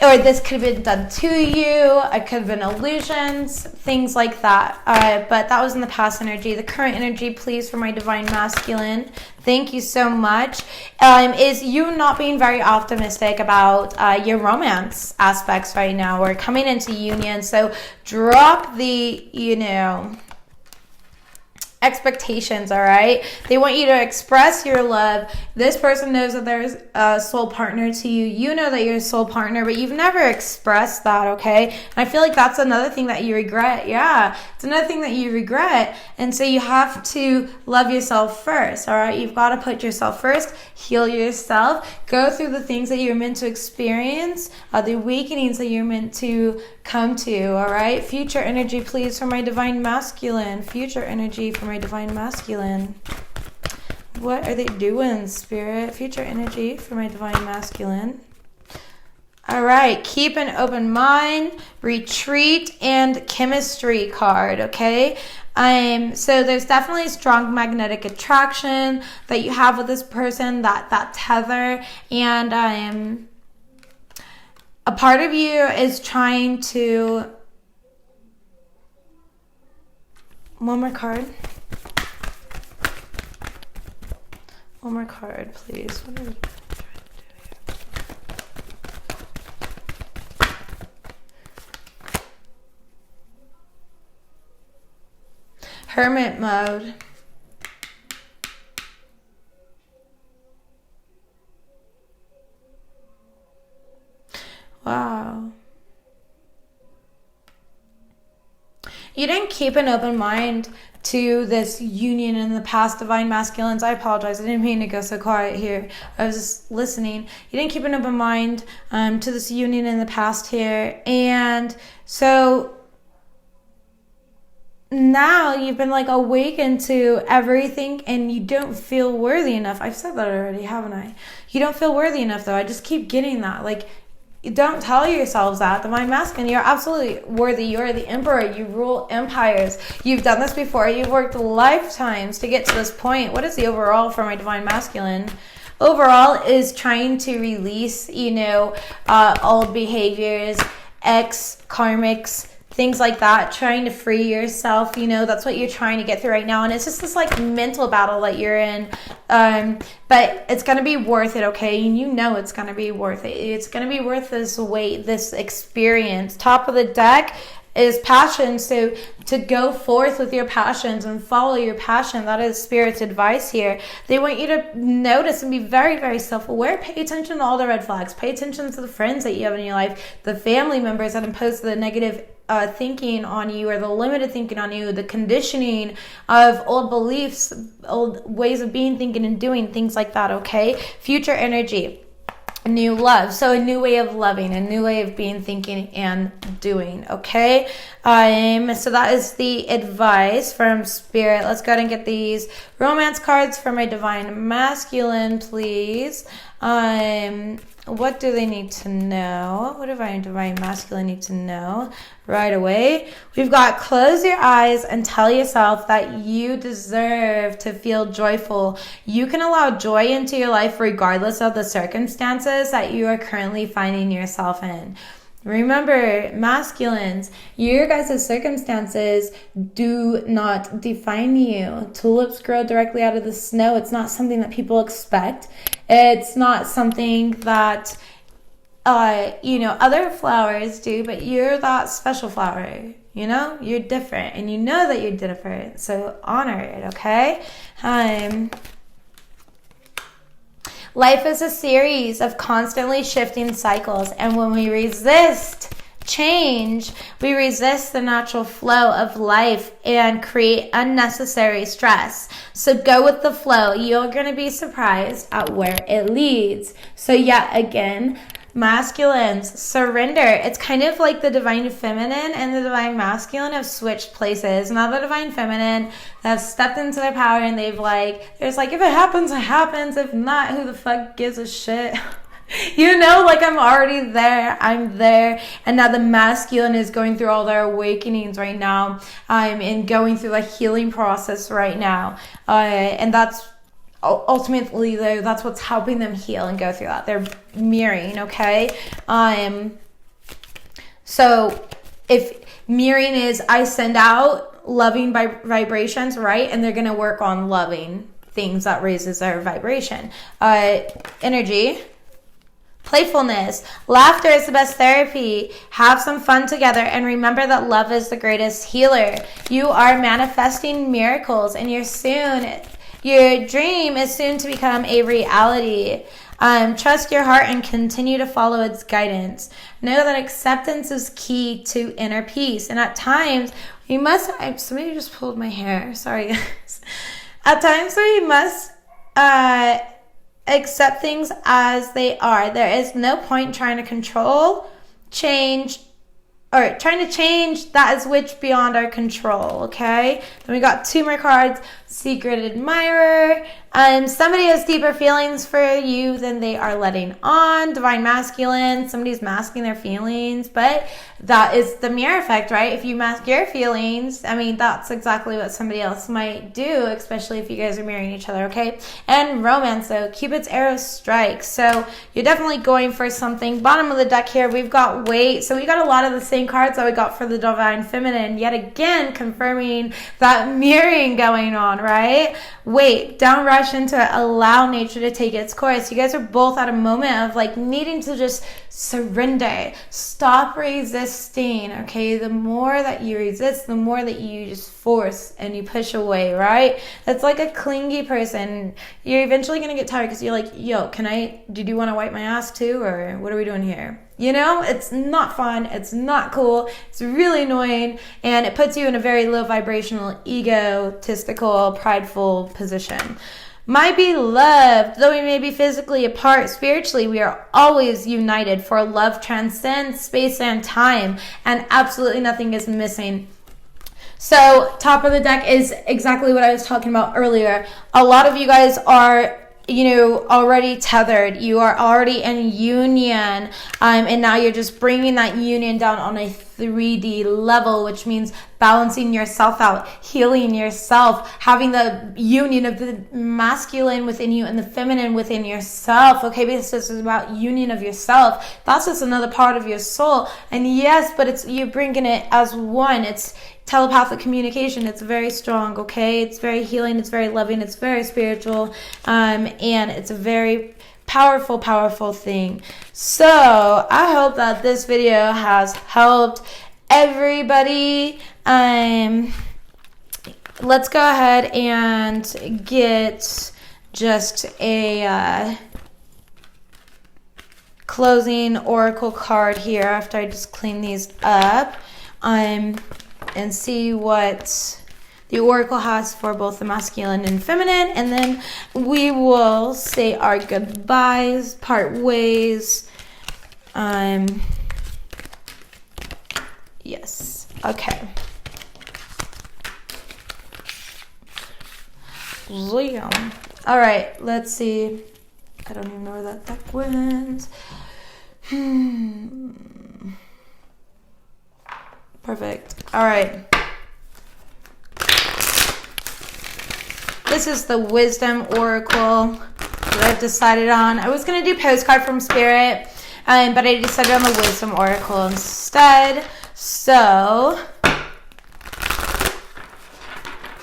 Or this could have been done to you. It could have been illusions, things like that. But that was in the past energy. The current energy, please, for my Divine Masculine. Thank you so much. Is you not being very optimistic about your romance aspects right now. We're coming into union. So drop the, expectations, all right? They want you to express your love. This person knows that there's a soul partner to you. You know that you're a soul partner, but you've never expressed that, okay? And I feel like that's another thing that you regret. Yeah, it's another thing that you regret. And so you have to love yourself first, all right? You've got to put yourself first, heal yourself, go through the things that you're meant to experience, the awakenings that you're meant to come to, all right? Future energy, please, for my Divine Masculine. Future energy for my Divine Masculine. What are they doing, Spirit? Future energy for my Divine Masculine. All right, keep an open mind, retreat, and chemistry card, okay? So there's definitely a strong magnetic attraction that you have with this person, that tether, and a part of you is trying to One more card. One more card, please. What are we trying to do here? Hermit mode. Wow. You didn't keep an open mind to this union in the past, divine masculines. I apologize. I didn't mean to go so quiet here. I was just listening. You didn't keep an open mind to this union in the past here. And so now you've been like awakened to everything and you don't feel worthy enough. I've said that already, haven't I? You don't feel worthy enough though. I just keep getting that. Like, don't tell yourselves that. Divine masculine, you're absolutely worthy. You're the emperor. You rule empires. You've done this before. You've worked lifetimes to get to this point. What is the overall for my divine masculine? Overall is trying to release, old behaviors, ex-karmics, things like that, trying to free yourself, that's what you're trying to get through right now. And it's just this like mental battle that you're in. But it's going to be worth it, okay? And it's going to be worth it. It's going to be worth this wait, this experience. Top of the deck is passion. So to go forth with your passions and follow your passion, that is Spirit's advice here. They want you to notice and be very, very self-aware. Pay attention to all the red flags. Pay attention to the friends that you have in your life, the family members that impose the negative thinking on you, or the limited thinking on you, the conditioning of old beliefs, old ways of being, thinking, and doing, things like that, okay? Future energy, new love. So a new way of loving, a new way of being, thinking, and doing, okay? So that is the advice from Spirit. Let's go ahead and get these romance cards for my divine masculine, please. What do they need to know? What do my divine masculine need to know right away? We've got close your eyes and tell yourself that you deserve to feel joyful. You can allow joy into your life regardless of the circumstances that you are currently finding yourself in. Remember, masculines, your guys' circumstances do not define you. Tulips grow directly out of the snow. It's not something that people expect. It's not something that, other flowers do, but you're that special flower. You're different, and you know that you're different. So honor it, okay? Life is a series of constantly shifting cycles, and when we resist change, we resist the natural flow of life and create unnecessary stress. So go with the flow. You're going to be surprised at where it leads. So yet again, masculines, surrender. It's kind of like the divine feminine and the divine masculine have switched places. Now the divine feminine have stepped into their power and they're like, if it happens, it happens. If not, who the fuck gives a shit? I'm already there. I'm there. And now the masculine is going through all their awakenings right now. And going through the healing process right now. And that's ultimately, though, that's what's helping them heal and go through that. They're mirroring, okay? So if mirroring is I send out loving vibrations, right? And they're going to work on loving things that raises their vibration. Energy. Playfulness. Laughter is the best therapy. Have some fun together and remember that love is the greatest healer. You are manifesting miracles and your dream is soon to become a reality. Trust your heart and continue to follow its guidance. Know that acceptance is key to inner peace. And at times, somebody just pulled my hair. Sorry, guys. At times, we must accept things as they are. There is no point trying to control, change, or trying to change that is which beyond our control, okay? Then we got two more cards. Secret admirer. Somebody has deeper feelings for you than they are letting on. Divine masculine. Somebody's masking their feelings, but that is the mirror effect, right? If you mask your feelings, that's exactly what somebody else might do, especially if you guys are mirroring each other, okay? And romance, though. Cupid's arrow strikes. So you're definitely going for something. Bottom of the deck here, we've got weight. So we got a lot of the same same cards that we got for the divine feminine, yet again confirming that mirroring going on, right? Wait, don't rush into it. Allow nature to take its course. You guys are both at a moment of like needing to just surrender. Stop resisting, okay? The more that you resist, the more that you just force and you push away, right? It's like a clingy person. You're eventually going to get tired because you're like, yo, did you want to wipe my ass too? Or what are we doing here? You know, it's not fun. It's not cool. It's really annoying. And it puts you in a very low vibrational, egotistical, prideful position. My beloved, though we may be physically apart, spiritually we are always united, for love transcends space and time, and absolutely nothing is missing. So top of the deck is exactly what I was talking about earlier. A lot of you guys are already tethered. You are already in union, and now you're just bringing that union down on a 3D level, which means balancing yourself out, healing yourself, having the union of the masculine within you and the feminine within yourself, okay? Because this is about union of yourself. That's just another part of your soul. And yes, but you're bringing it as one. It's telepathic communication. It's very strong, okay? It's very healing. It's very loving. It's very spiritual. And it's a very powerful thing. So I hope that this video has helped everybody. Let's go ahead and get just a closing oracle card here after I just clean these up, and see what the oracle has for both the masculine and feminine, and then we will say our goodbyes, part ways. Yes. Okay. All right, let's see. I don't even know where that deck went. Perfect. All right. This is the Wisdom Oracle that I've decided on. I was going to do postcard from Spirit, but I decided on the Wisdom Oracle instead. So,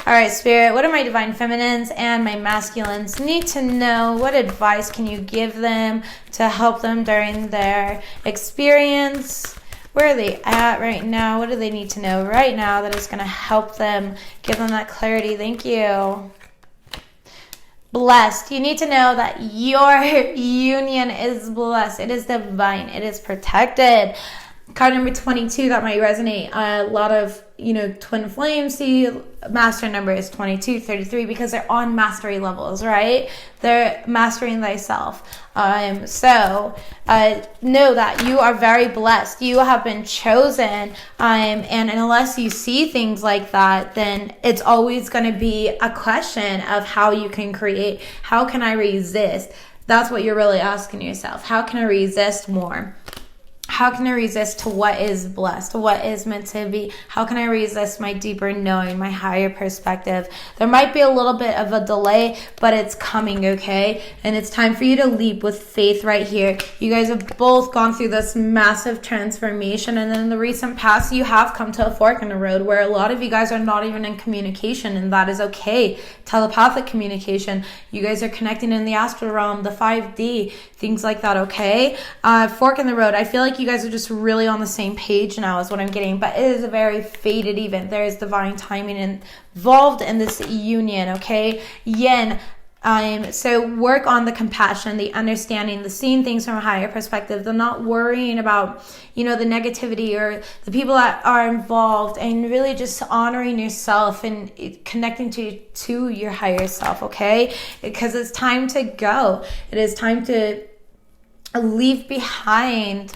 all right, Spirit, what do my divine feminines and my masculines need to know? What advice can you give them to help them during their experience? Where are they at right now? What do they need to know right now that is going to help them, give them that clarity? Thank you. Blessed. You need to know that your union is blessed. It is divine. It is protected. Card number 22, that might resonate. A lot of, twin flames see master number is 22, 33, because they're on mastery levels, right? They're mastering thyself. So know that you are very blessed. You have been chosen. And unless you see things like that, then it's always going to be a question of how you can create. How can I resist? That's what you're really asking yourself. How can I resist more? How can I resist to what is blessed, to what is meant to be? How can I resist my deeper knowing, my higher perspective? There might be a little bit of a delay, but it's coming, okay? And it's time for you to leap with faith right here. You guys have both gone through this massive transformation, and then in the recent past, you have come to a fork in the road where a lot of you guys are not even in communication, and that is okay. Telepathic communication. You guys are connecting in the astral realm, the 5D, things like that, okay? Fork in the road. I feel like you guys are just really on the same page now is what I'm getting, but it is a very fated event. There is divine timing involved in this union, okay? Yin. So work on the compassion, the understanding, the seeing things from a higher perspective, the not worrying about, the negativity or the people that are involved, and really just honoring yourself and connecting to your higher self, okay? Because it's time to go. It is time to leave behind.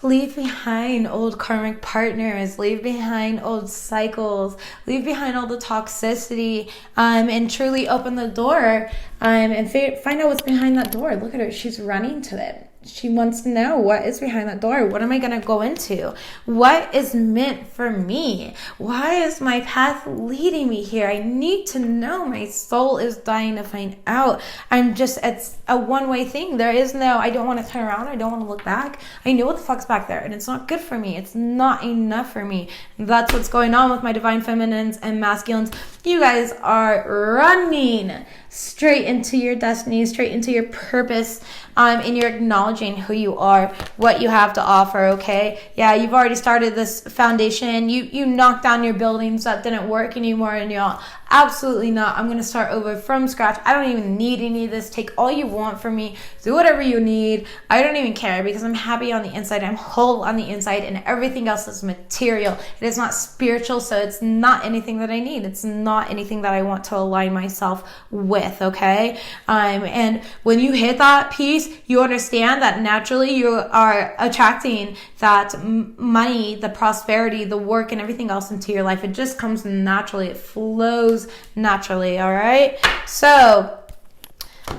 Leave behind old karmic partners, leave behind old cycles, leave behind all the toxicity, and truly open the door, and find out what's behind that door. Look at her, she's running to it. she wants to know what is behind that door. What am I going to go into? What is meant for me? Why is my path leading me here? I need to know. My soul is dying to find out. It's a one-way thing. There is no, I don't want to turn around. I don't want to look back. I know what the fuck's back there, and it's not good for me. It's not enough for me. That's what's going on with my divine feminines and masculines. You guys are running straight into your destiny, straight into your purpose, and you're acknowledging who you are, what you have to offer, okay? Yeah, you've already started this foundation. You knocked down your buildings that didn't work anymore, and you're all, absolutely not. I'm going to start over from scratch. I don't even need any of this. Take all you want from me. Do whatever you need. I don't even care, because I'm happy on the inside. I'm whole on the inside, and everything else is material. It is not spiritual, so it's not anything that I need. It's not anything that I want to align myself with, okay? And when you hit that piece, you understand that naturally you are attracting that money, the prosperity, the work, and everything else into your life. It just comes naturally. It flows naturally, all right? So,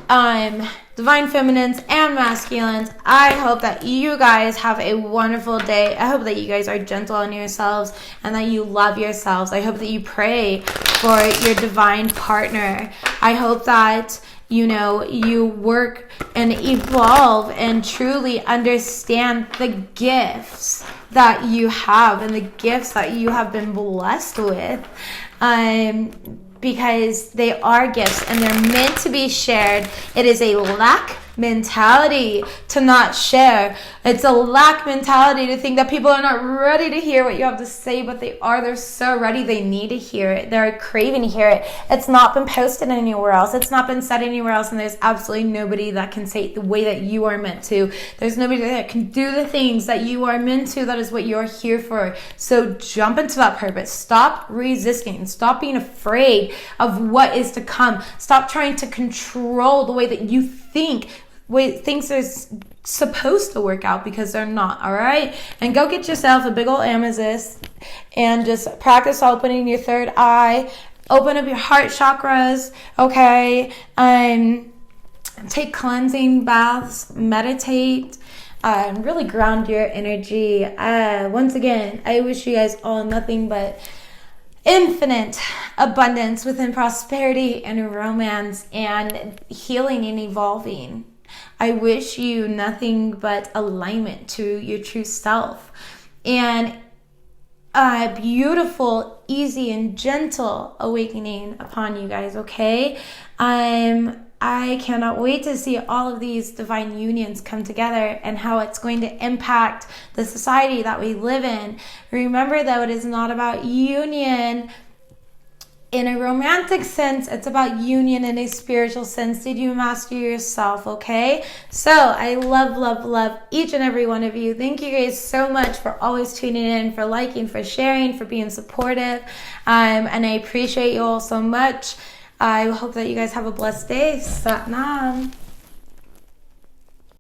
divine feminines and masculines, I hope that you guys have a wonderful day. I hope that you guys are gentle on yourselves and that you love yourselves. I hope that you pray for your divine partner. I hope that you work and evolve and truly understand the gifts that you have and the gifts that you have been blessed with. Because they are gifts and they're meant to be shared. It is a lack mentality to not share. It's a lack mentality to think that people are not ready to hear what you have to say, but they are. They're so ready. They need to hear it. They're craving to hear it. It's not been posted anywhere else. It's not been said anywhere else, and there's absolutely nobody that can say it the way that you are meant to. There's nobody that can do the things that you are meant to. That is what you're here for. So jump into that purpose. Stop resisting. Stop being afraid of what is to come. Stop trying to control the way that you think things are supposed to work out, because they're not, all right? And go get yourself a big old amethyst and just practice opening your third eye. Open up your heart chakras, okay? Take cleansing baths, meditate, and really ground your energy. Once again, I wish you guys all nothing but infinite abundance within prosperity and romance and healing and evolving. I wish you nothing but alignment to your true self and a beautiful, easy, and gentle awakening upon you guys, okay? I cannot wait to see all of these divine unions come together and how it's going to impact the society that we live in. Remember, though, it is not about union in a romantic sense. It's about union in a spiritual sense. Did you master yourself, okay? So I love each and every one of you. Thank you guys so much for always tuning in, for liking, for sharing, for being supportive. And I appreciate you all so much. I hope that you guys have a blessed day. Sat Nam.